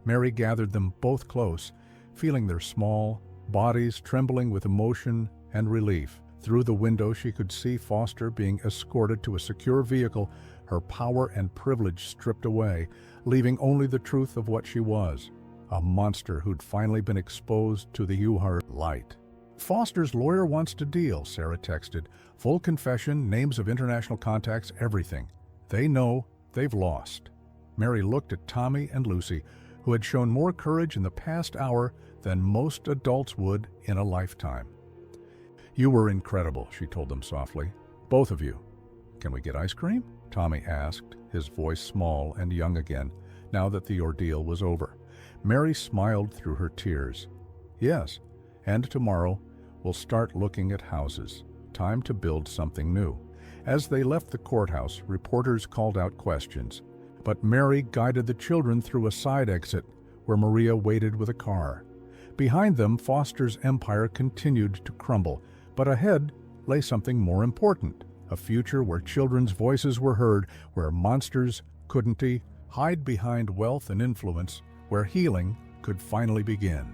Mary gathered them both close, feeling their small bodies trembling with emotion and relief. Through the window she could see Foster being escorted to a secure vehicle, her power and privilege stripped away, leaving only the truth of what she was, a monster who'd finally been exposed to the UHAR light. "Foster's lawyer wants to deal," Sarah texted. "Full confession, names of international contacts, everything. They know they've lost." Mary looked at Tommy and Lucy, who had shown more courage in the past hour than most adults would in a lifetime. "You were incredible," she told them softly. "Both of you." "Can we get ice cream?" Tommy asked, his voice small and young again, now that the ordeal was over. Mary smiled through her tears. "Yes, and tomorrow we'll start looking at houses. Time to build something new." As they left the courthouse, reporters called out questions, but Mary guided the children through a side exit where Maria waited with a car. Behind them, Foster's empire continued to crumble, but ahead lay something more important, a future where children's voices were heard, where monsters couldn't hide behind wealth and influence, where healing could finally begin.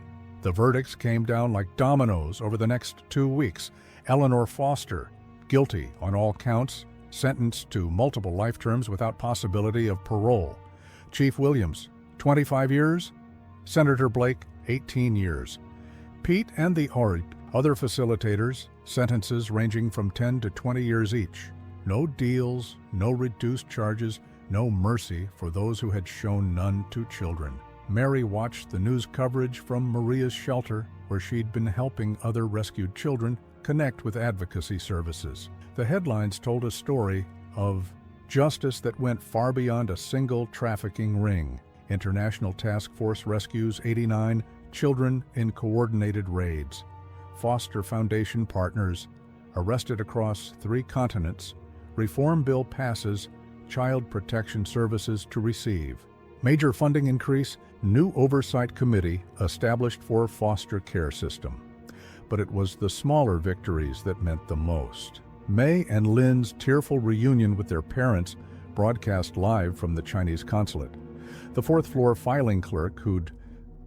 The verdicts came down like dominoes over the next 2 weeks. Eleanor Foster, guilty on all counts, sentenced to multiple life terms without possibility of parole. Chief Williams, 25 years. Senator Blake, 18 years. Pete and the other facilitators, sentences ranging from 10 to 20 years each. No deals, no reduced charges, no mercy for those who had shown none to children. Mary watched the news coverage from Maria's shelter, where she'd been helping other rescued children connect with advocacy services. The headlines told a story of justice that went far beyond a single trafficking ring. International Task Force rescues 89 children in coordinated raids. Foster Foundation partners, arrested across 3 continents, reform bill passes, child protection services to receive. Major funding increase, new oversight committee established for foster care system. But it was the smaller victories that meant the most. May and Lynn's tearful reunion with their parents broadcast live from the Chinese consulate. The 4th-floor filing clerk who'd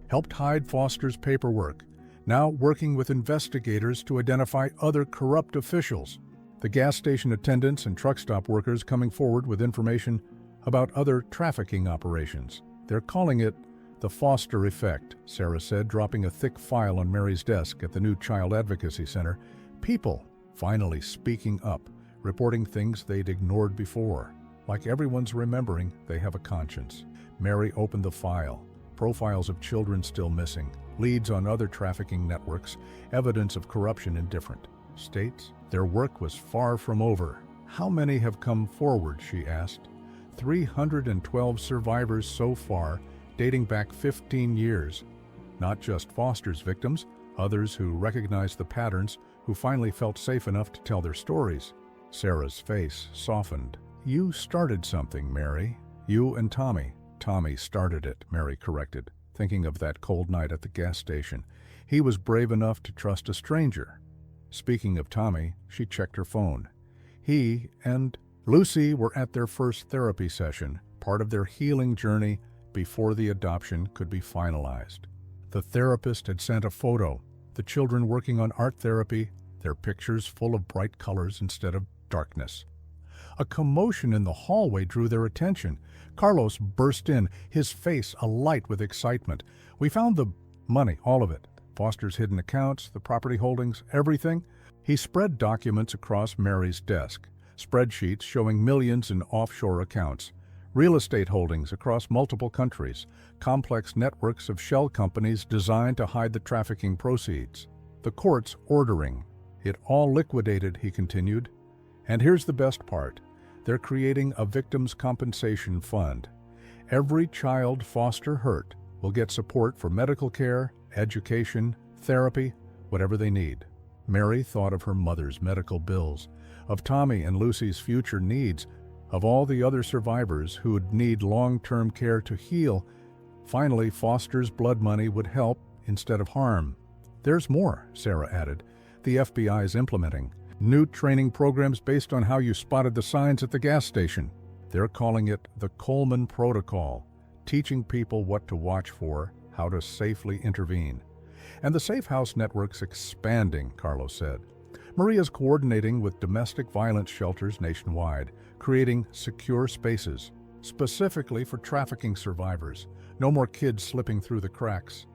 helped hide Foster's paperwork, now working with investigators to identify other corrupt officials. The gas station attendants and truck stop workers coming forward with information about other trafficking operations. They're calling it the Foster effect, Sarah said, dropping a thick file on Mary's desk at the new Child Advocacy Center. People finally speaking up, reporting things they'd ignored before. Like everyone's remembering, they have a conscience. Mary opened the file. Profiles of children still missing, leads on other trafficking networks, evidence of corruption in different states. Their work was far from over. How many have come forward, she asked. 312 survivors so far, dating back 15 years. Not just Foster's victims, others who recognized the patterns, who finally felt safe enough to tell their stories. Sarah's face softened. You started something, Mary. You and Tommy. Tommy started it, Mary corrected, thinking of that cold night at the gas station. He was brave enough to trust a stranger. Speaking of Tommy, she checked her phone. He and Lucy were at their first therapy session, part of their healing journey before the adoption could be finalized. The therapist had sent a photo, the children working on art therapy, their pictures full of bright colors instead of darkness. A commotion in the hallway drew their attention. Carlos burst in, his face alight with excitement. We found the money, all of it. Foster's hidden accounts, the property holdings, everything. He spread documents across Mary's desk, spreadsheets showing millions in offshore accounts, real estate holdings across multiple countries, complex networks of shell companies designed to hide the trafficking proceeds. The courts ordering. It all liquidated, he continued. And here's the best part. They're creating a victims' compensation fund. Every child Foster hurt will get support for medical care, education, therapy, whatever they need. Mary thought of her mother's medical bills, of Tommy and Lucy's future needs, of all the other survivors who would need long-term care to heal. Finally, Foster's blood money would help instead of harm. There's more, Sarah added. The FBI is implementing new training programs based on how you spotted the signs at the gas station. They're calling it the Coleman Protocol, teaching people what to watch for, how to safely intervene. And the Safe House network's expanding, Carlos said. Maria's coordinating with domestic violence shelters nationwide, creating secure spaces, specifically for trafficking survivors. No more kids slipping through the cracks.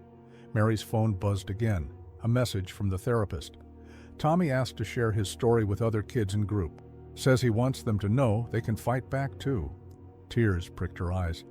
Mary's phone buzzed again, a message from the therapist. Tommy asked to share his story with other kids in group. Says he wants them to know they can fight back too. Tears pricked her eyes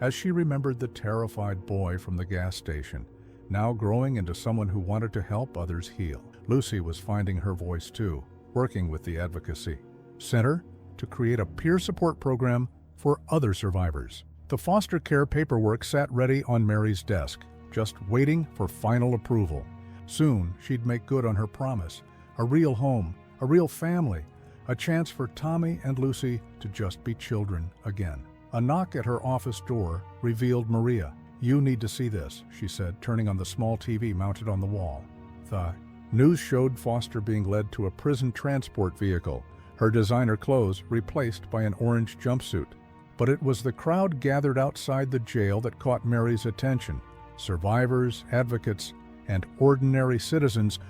as she remembered the terrified boy from the gas station, now growing into someone who wanted to help others heal. Lucy was finding her voice too, working with the Advocacy Center to create a peer support program for other survivors. The foster care paperwork sat ready on Mary's desk, just waiting for final approval. Soon, she'd make good on her promise. A real home, a real family, a chance for Tommy and Lucy to just be children again. A knock at her office door revealed Maria. You need to see this, she said, turning on the small TV mounted on the wall. The news showed Foster being led to a prison transport vehicle, her designer clothes replaced by an orange jumpsuit. But it was the crowd gathered outside the jail that caught Mary's attention. Survivors, advocates, and ordinary citizens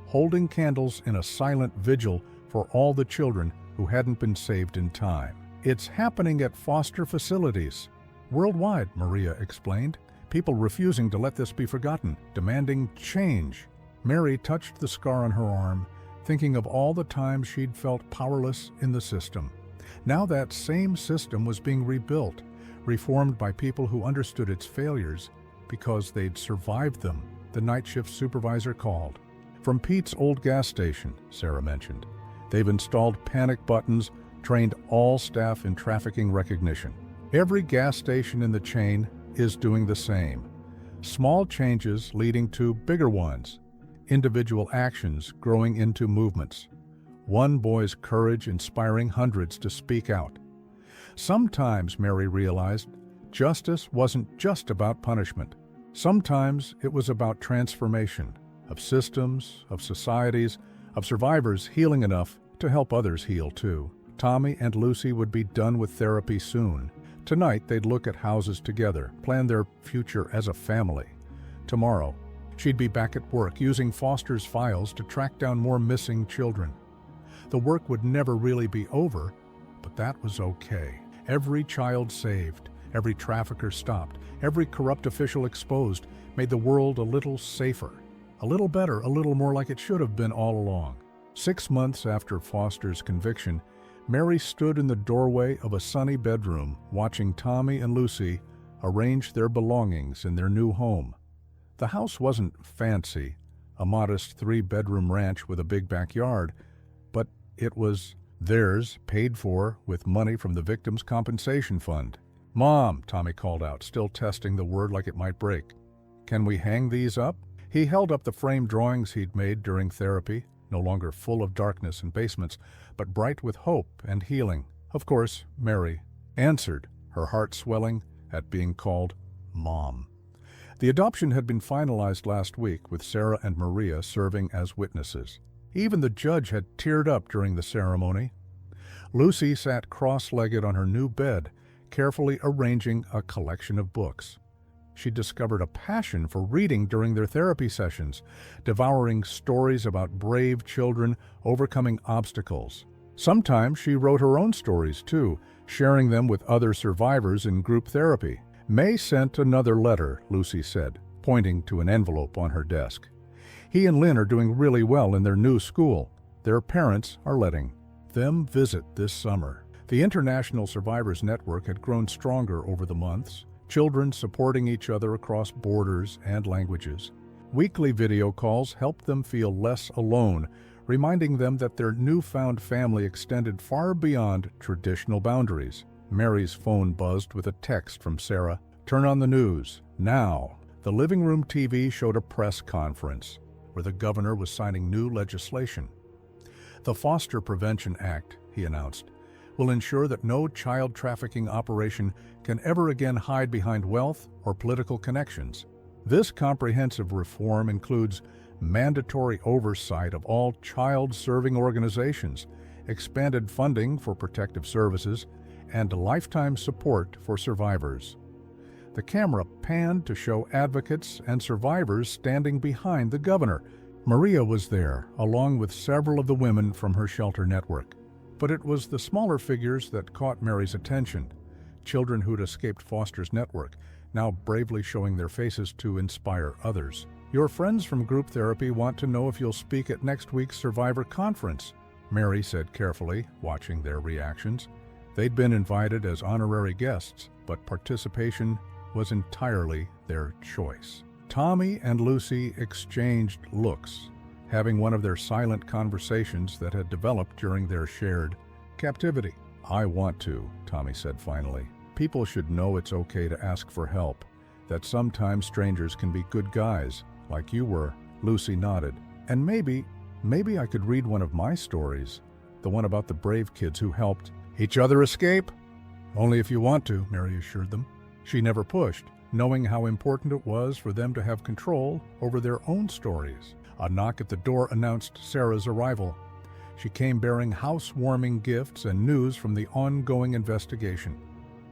holding candles in a silent vigil for all the children who hadn't been saved in time. It's happening at foster facilities. Worldwide, Maria explained. People refusing to let this be forgotten, demanding change. Mary touched the scar on her arm, thinking of all the times she'd felt powerless in the system. Now that same system was being rebuilt, reformed by people who understood its failures because they'd survived them, the night shift supervisor called. From Pete's old gas station, Sarah mentioned. They've installed panic buttons, trained all staff in trafficking recognition. Every gas station in the chain is doing the same. Small changes leading to bigger ones. Individual actions growing into movements. one boy's courage inspiring hundreds to speak out. Sometimes, Mary realized, justice wasn't just about punishment. Sometimes it was about transformation, of systems, of societies, of survivors healing enough to help others heal too. Tommy and Lucy would be done with therapy soon. Tonight they'd look at houses together, plan their future as a family. Tomorrow, she'd be back at work using Foster's files to track down more missing children. The work would never really be over, but that was okay. Every child saved, every trafficker stopped, every corrupt official exposed made the world a little safer, a little better, a little more like it should have been all along. 6 months after Foster's conviction, Mary stood in the doorway of a sunny bedroom watching Tommy and Lucy arrange their belongings in their new home. The house wasn't fancy, a modest 3-bedroom ranch with a big backyard, but it was theirs, paid for with money from the Victims' Compensation Fund. "Mom," Tommy called out, still testing the word like it might break. "Can we hang these up?" He held up the framed drawings he'd made during therapy, no longer full of darkness and basements, but bright with hope and healing. Of course, Mary answered, her heart swelling at being called Mom. The adoption had been finalized last week, with Sarah and Maria serving as witnesses. Even the judge had teared up during the ceremony. Lucy sat cross-legged on her new bed, carefully arranging a collection of books. She discovered a passion for reading during their therapy sessions, devouring stories about brave children overcoming obstacles. Sometimes she wrote her own stories, too, sharing them with other survivors in group therapy. May sent another letter, Lucy said, pointing to an envelope on her desk. He and Lynn are doing really well in their new school. Their parents are letting them visit this summer. The International Survivors Network had grown stronger over the months, children supporting each other across borders and languages. Weekly video calls helped them feel less alone, reminding them that their newfound family extended far beyond traditional boundaries. Mary's phone buzzed with a text from Sarah. "Turn on the news, now." The living room TV showed a press conference where the governor was signing new legislation. The Foster Prevention Act, he announced, will ensure that no child trafficking operation can ever again hide behind wealth or political connections. This comprehensive reform includes mandatory oversight of all child-serving organizations, expanded funding for protective services, and lifetime support for survivors. The camera panned to show advocates and survivors standing behind the governor. Maria was there, along with several of the women from her shelter network. But it was the smaller figures that caught Mary's attention. Children who'd escaped Foster's network, now bravely showing their faces to inspire others. "Your friends from group therapy want to know if you'll speak at next week's Survivor Conference," Mary said carefully, watching their reactions. They'd been invited as honorary guests, but participation was entirely their choice. Tommy and Lucy exchanged looks, having one of their silent conversations that had developed during their shared captivity. "I want to," Tommy said finally. "People should know it's okay to ask for help, that sometimes strangers can be good guys, like you were." Lucy nodded. "And maybe I could read one of my stories, the one about the brave kids who helped each other escape?" "Only if you want to," Mary assured them. She never pushed, knowing how important it was for them to have control over their own stories. A knock at the door announced Sarah's arrival. She came bearing housewarming gifts and news from the ongoing investigation.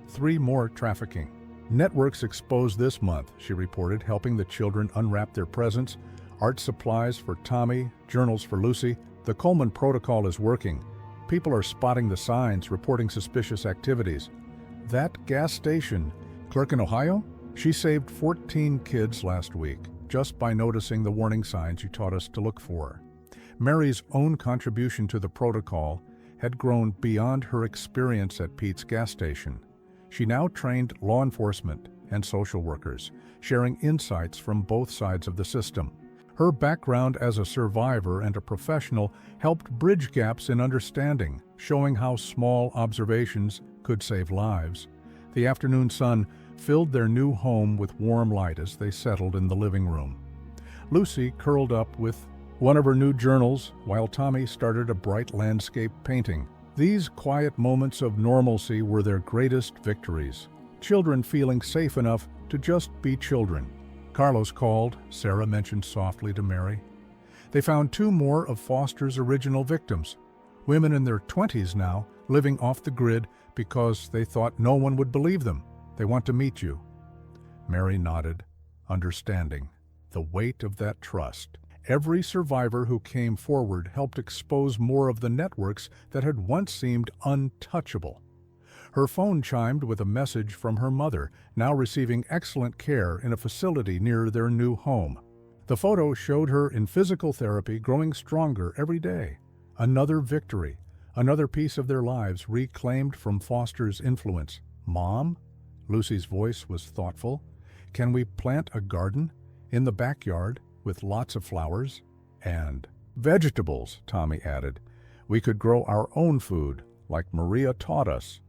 3 more trafficking networks exposed this month, she reported, helping the children unwrap their presents, art supplies for Tommy, journals for Lucy. The Coleman protocol is working. People are spotting the signs, reporting suspicious activities. That gas station clerk in Ohio? She saved 14 kids last week, just by noticing the warning signs you taught us to look for. Mary's own contribution to the protocol had grown beyond her experience at Pete's gas station. She now trained law enforcement and social workers, sharing insights from both sides of the system. Her background as a survivor and a professional helped bridge gaps in understanding, showing how small observations could save lives. The afternoon sun filled their new home with warm light as they settled in the living room. Lucy curled up with one of her new journals, while Tommy started a bright landscape painting. These quiet moments of normalcy were their greatest victories. Children feeling safe enough to just be children. Carlos called, Sarah mentioned softly to Mary. They found 2 more of Foster's original victims, women in their 20s now, living off the grid because they thought no one would believe them. They want to meet you. Mary nodded, understanding the weight of that trust. Every survivor who came forward helped expose more of the networks that had once seemed untouchable. Her phone chimed with a message from her mother, now receiving excellent care in a facility near their new home. The photo showed her in physical therapy, growing stronger every day. Another victory, another piece of their lives reclaimed from Foster's influence. Mom? Lucy's voice was thoughtful. Can we plant a garden in the backyard with lots of flowers? And vegetables, Tommy added. We could grow our own food, like Maria taught us.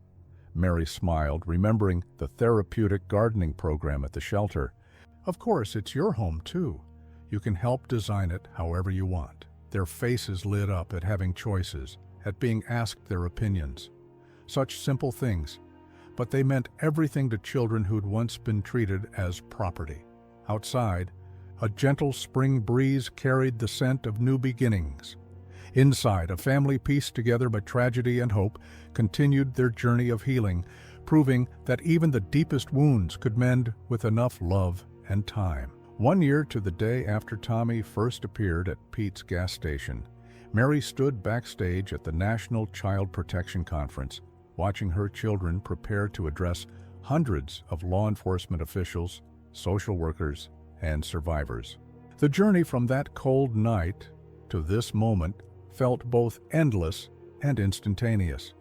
Mary smiled, remembering the therapeutic gardening program at the shelter. Of course, it's your home, too. You can help design it however you want. Their faces lit up at having choices, at being asked their opinions. Such simple things, but they meant everything to children who'd once been treated as property. Outside, a gentle spring breeze carried the scent of new beginnings. Inside, a family pieced together by tragedy and hope continued their journey of healing, proving that even the deepest wounds could mend with enough love and time. 1 year to the day after Tommy first appeared at Pete's gas station, Mary stood backstage at the National Child Protection Conference, watching her children prepare to address hundreds of law enforcement officials, social workers, and survivors. The journey from that cold night to this moment felt both endless and instantaneous.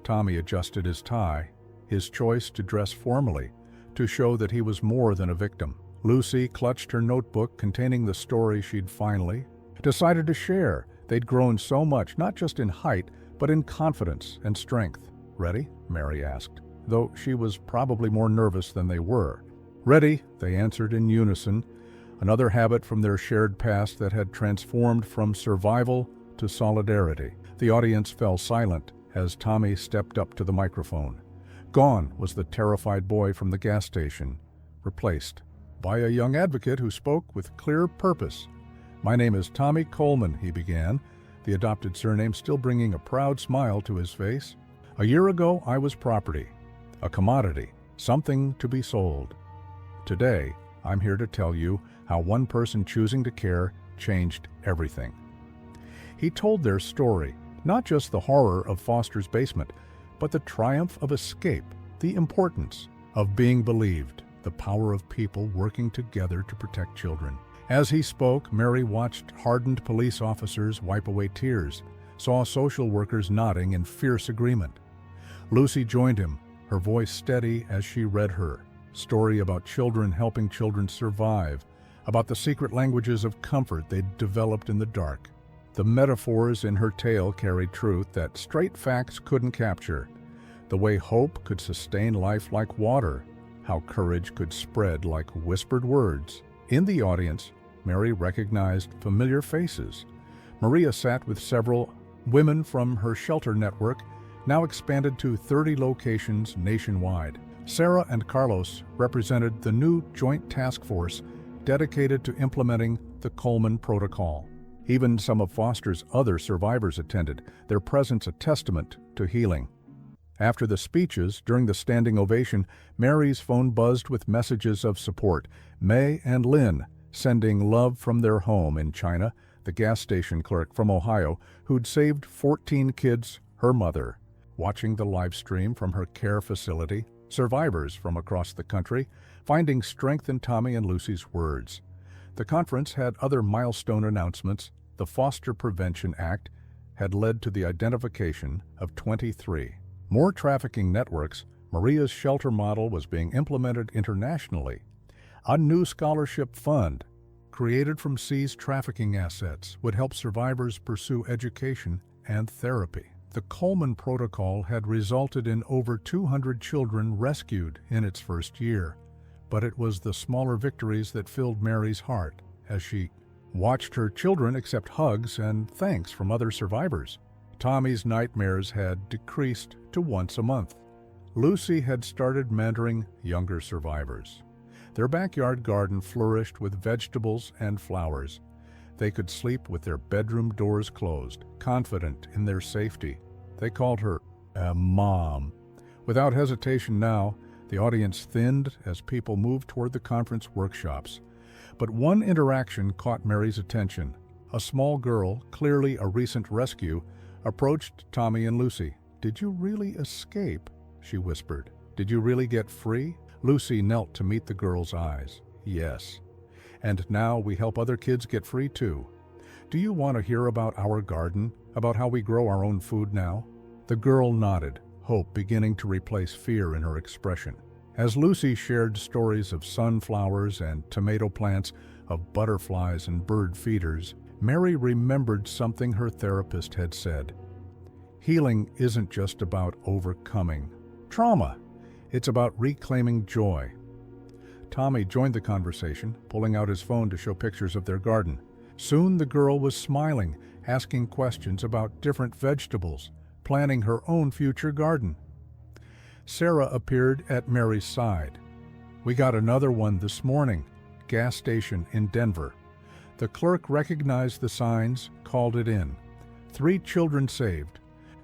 Tommy adjusted his tie, his choice to dress formally, to show that he was more than a victim. Lucy clutched her notebook containing the story she'd finally decided to share. They'd grown so much, not just in height, but in confidence and strength. Ready? Mary asked, though she was probably more nervous than they were. Ready, they answered in unison, another habit from their shared past that had transformed from survival to solidarity. The audience fell silent as Tommy stepped up to the microphone. Gone was the terrified boy from the gas station, replaced by a young advocate who spoke with clear purpose. My name is Tommy Coleman, he began, the adopted surname still bringing a proud smile to his face. A year ago, I was property, a commodity, something to be sold. Today, I'm here to tell you how one person choosing to care changed everything. He told their story, not just the horror of Foster's basement, but the triumph of escape, the importance of being believed, the power of people working together to protect children. As he spoke, Mary watched hardened police officers wipe away tears, saw social workers nodding in fierce agreement. Lucy joined him, her voice steady as she read her story about children helping children survive, about the secret languages of comfort they'd developed in the dark. The metaphors in her tale carried truth that straight facts couldn't capture. The way hope could sustain life like water, how courage could spread like whispered words. In the audience, Mary recognized familiar faces. Maria sat with several women from her shelter network, now expanded to 30 locations nationwide. Sarah and Carlos represented the new Joint Task Force dedicated to implementing the Coleman Protocol. Even some of Foster's other survivors attended, their presence a testament to healing. After the speeches, during the standing ovation, Mary's phone buzzed with messages of support. May and Lynn sending love from their home in China, the gas station clerk from Ohio who'd saved 14 kids, her mother. Watching the live stream from her care facility, survivors from across the country, finding strength in Tommy and Lucy's words. The conference had other milestone announcements. The Foster Prevention Act had led to the identification of 23 more trafficking networks. Maria's shelter model was being implemented internationally. A new scholarship fund, created from seized trafficking assets, would help survivors pursue education and therapy. The Coleman Protocol had resulted in over 200 children rescued in its first year, but it was the smaller victories that filled Mary's heart as she watched her children accept hugs and thanks from other survivors. Tommy's nightmares had decreased to once a month. Lucy had started mentoring younger survivors. Their backyard garden flourished with vegetables and flowers. They could sleep with their bedroom doors closed, confident in their safety. They called her a mom. Without hesitation now, the audience thinned as people moved toward the conference workshops. But one interaction caught Mary's attention. A small girl, clearly a recent rescue, approached Tommy and Lucy. "Did you really escape?" she whispered. "Did you really get free?" Lucy knelt to meet the girl's eyes. "Yes. And now we help other kids get free too. Do you want to hear about our garden, about how we grow our own food now?" The girl nodded, hope beginning to replace fear in her expression. As Lucy shared stories of sunflowers and tomato plants, of butterflies and bird feeders, Mary remembered something her therapist had said. Healing isn't just about overcoming trauma. It's about reclaiming joy. Tommy joined the conversation, pulling out his phone to show pictures of their garden. Soon the girl was smiling, asking questions about different vegetables, planning her own future garden. Sarah appeared at Mary's side. "We got another one this morning, gas station in Denver." The clerk recognized the signs, called it in. 3 children saved.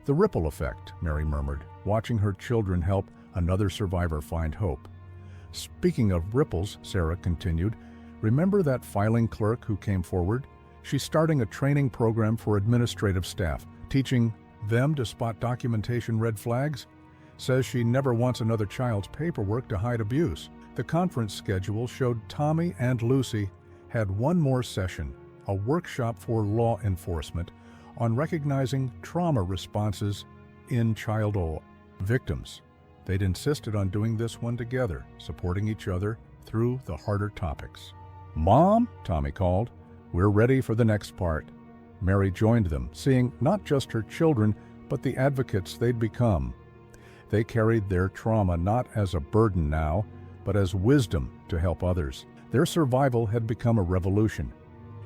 "The ripple effect," Mary murmured, watching her children help another survivor find hope. "Speaking of ripples," Sarah continued, "remember that filing clerk who came forward? She's starting a training program for administrative staff, teaching them to spot documentation red flags. Says she never wants another child's paperwork to hide abuse." The conference schedule showed Tommy and Lucy had one more session, a workshop for law enforcement on recognizing trauma responses in child victims. They'd insisted on doing this one together, supporting each other through the harder topics. "Mom," Tommy called, "we're ready for the next part." Mary joined them, seeing not just her children, but the advocates they'd become. They carried their trauma not as a burden now, but as wisdom to help others. Their survival had become a revolution,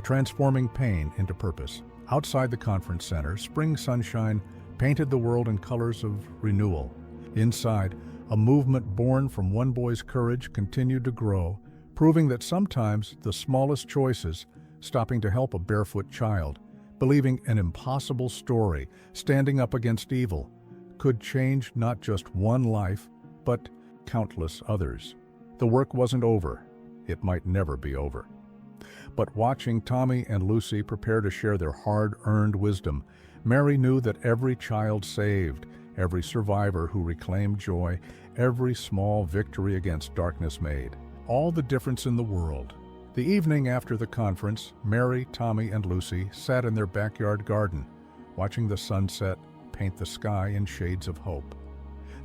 transforming pain into purpose. Outside the conference center, spring sunshine painted the world in colors of renewal. Inside, a movement born from one boy's courage continued to grow, proving that sometimes the smallest choices, stopping to help a barefoot child, believing an impossible story, standing up against evil, could change not just one life, but countless others. The work wasn't over. It might never be over. But watching Tommy and Lucy prepare to share their hard-earned wisdom, Mary knew that every child saved, every survivor who reclaimed joy, every small victory against darkness made all the difference in the world. The evening after the conference, Mary, Tommy, and Lucy sat in their backyard garden, watching the sunset paint the sky in shades of hope.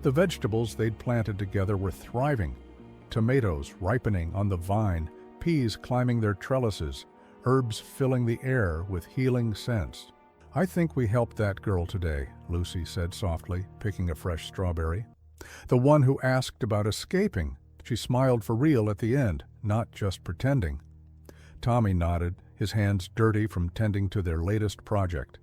The vegetables they'd planted together were thriving. Tomatoes ripening on the vine, peas climbing their trellises, herbs filling the air with healing scents. "I think we helped that girl today," Lucy said softly, picking a fresh strawberry. "The one who asked about escaping." She smiled for real at the end, not just pretending. Tommy nodded, his hands dirty from tending to their latest project,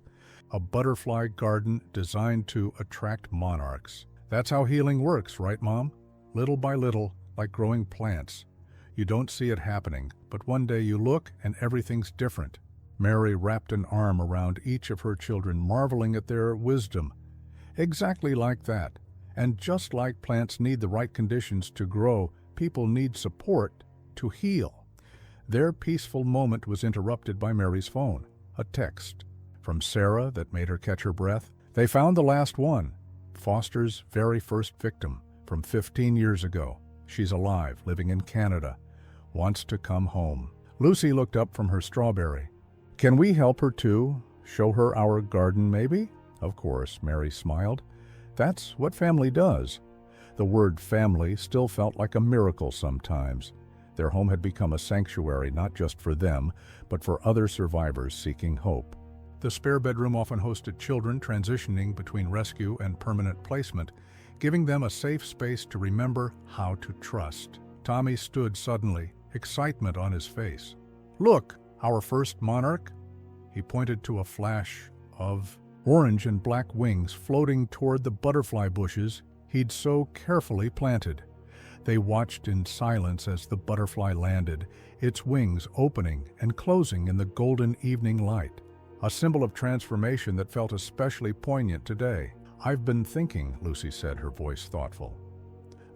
a butterfly garden designed to attract monarchs. "That's how healing works, right, Mom? Little by little, like growing plants. You don't see it happening, but one day you look and everything's different." Mary wrapped an arm around each of her children, marveling at their wisdom. Exactly like that. And just like plants need the right conditions to grow, people need support to heal. Their peaceful moment was interrupted by Mary's phone, a text from Sarah that made her catch her breath. They found the last one, Foster's very first victim, from 15 years ago. She's alive, living in Canada, wants to come home. Lucy looked up from her strawberry. "Can we help her too? Show her our garden, maybe?" "Of course," Mary smiled. "That's what family does." The word family still felt like a miracle sometimes. Their home had become a sanctuary not just for them, but for other survivors seeking hope. The spare bedroom often hosted children transitioning between rescue and permanent placement, giving them a safe space to remember how to trust. Tommy stood suddenly, excitement on his face. "Look, Our first monarch? He pointed to a flash of orange and black wings floating toward the butterfly bushes he'd so carefully planted. They watched in silence as the butterfly landed, its wings opening and closing in the golden evening light, a symbol of transformation that felt especially poignant today. "I've been thinking," Lucy said, her voice thoughtful,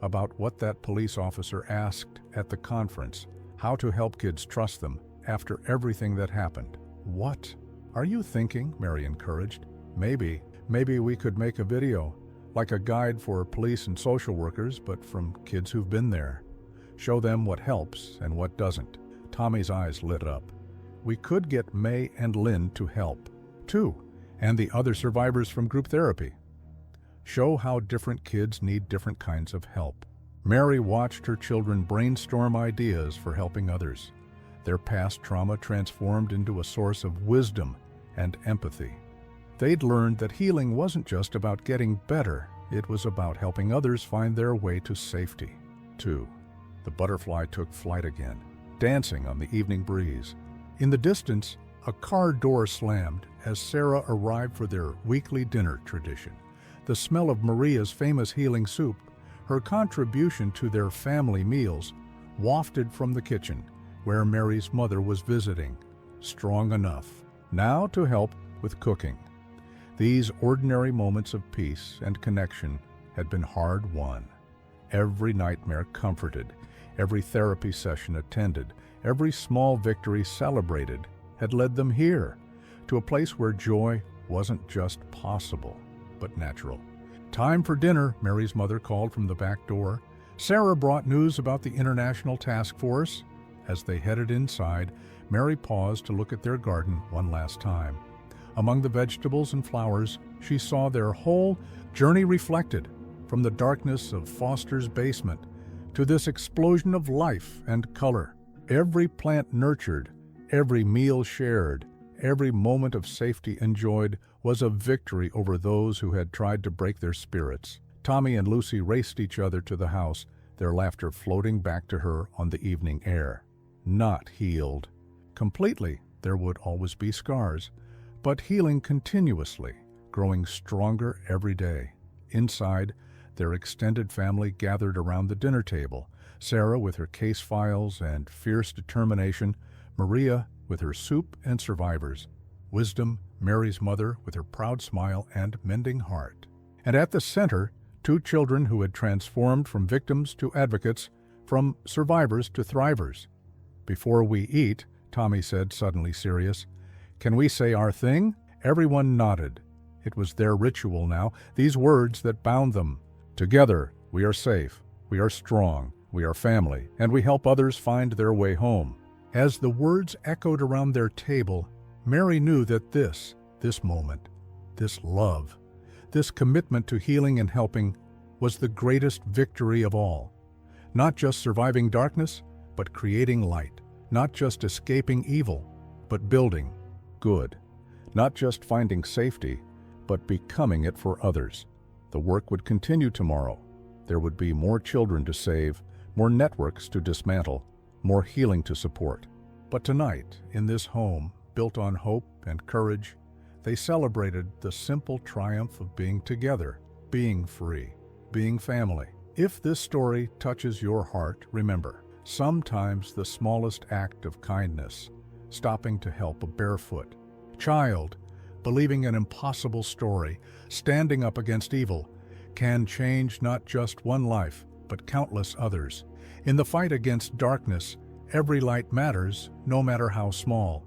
"about what that police officer asked at the conference, how to help kids trust them after everything that happened." "What are you thinking?" Mary encouraged. Maybe we could make a video, like a guide for police and social workers, but from kids who've been there. Show them what helps and what doesn't." Tommy's eyes lit up. "We could get May and Lynn to help, too, and the other survivors from group therapy. Show how different kids need different kinds of help." Mary watched her children brainstorm ideas for helping others, their past trauma transformed into a source of wisdom and empathy. They'd learned that healing wasn't just about getting better, it was about helping others find their way to safety, too. The butterfly took flight again, dancing on the evening breeze. In the distance, a car door slammed as Sarah arrived for their weekly dinner tradition. The smell of Maria's famous healing soup, her contribution to their family meals, wafted from the kitchen, where Mary's mother was visiting, strong enough now to help with cooking. These ordinary moments of peace and connection had been hard-won. Every nightmare comforted, every therapy session attended, every small victory celebrated had led them here, to a place where joy wasn't just possible, but natural. "Time for dinner," Mary's mother called from the back door. Sarah brought news about the International Task Force. As they headed inside, Mary paused to look at their garden one last time. Among the vegetables and flowers, she saw their whole journey reflected, from the darkness of Foster's basement to this explosion of life and color. Every plant nurtured, every meal shared, every moment of safety enjoyed was a victory over those who had tried to break their spirits. Tommy and Lucy raced each other to the house, their laughter floating back to her on the evening air. Not healed completely, there would always be scars, but healing continuously, growing stronger every day. Inside, their extended family gathered around the dinner table, Sarah with her case files and fierce determination, Maria with her soup and survivors, Wisdom, Mary's mother, with her proud smile and mending heart. And at the center, two children who had transformed from victims to advocates, from survivors to thrivers. "Before we eat," Tommy said, suddenly serious, "can we say our thing?" Everyone nodded. It was their ritual now, these words that bound them. "Together, we are safe, we are strong, we are family, and we help others find their way home." As the words echoed around their table, Mary knew that this moment, this love, this commitment to healing and helping was the greatest victory of all. Not just surviving darkness, but creating light. Not just escaping evil, but building good. Not just finding safety, but becoming it for others. The work would continue tomorrow. There would be more children to save, more networks to dismantle, more healing to support. But tonight, in this home, built on hope and courage, they celebrated the simple triumph of being together, being free, being family. If this story touches your heart, remember, sometimes the smallest act of kindness, stopping to help a barefoot child, believing an impossible story, standing up against evil, can change not just one life, but countless others. In the fight against darkness, every light matters, no matter how small.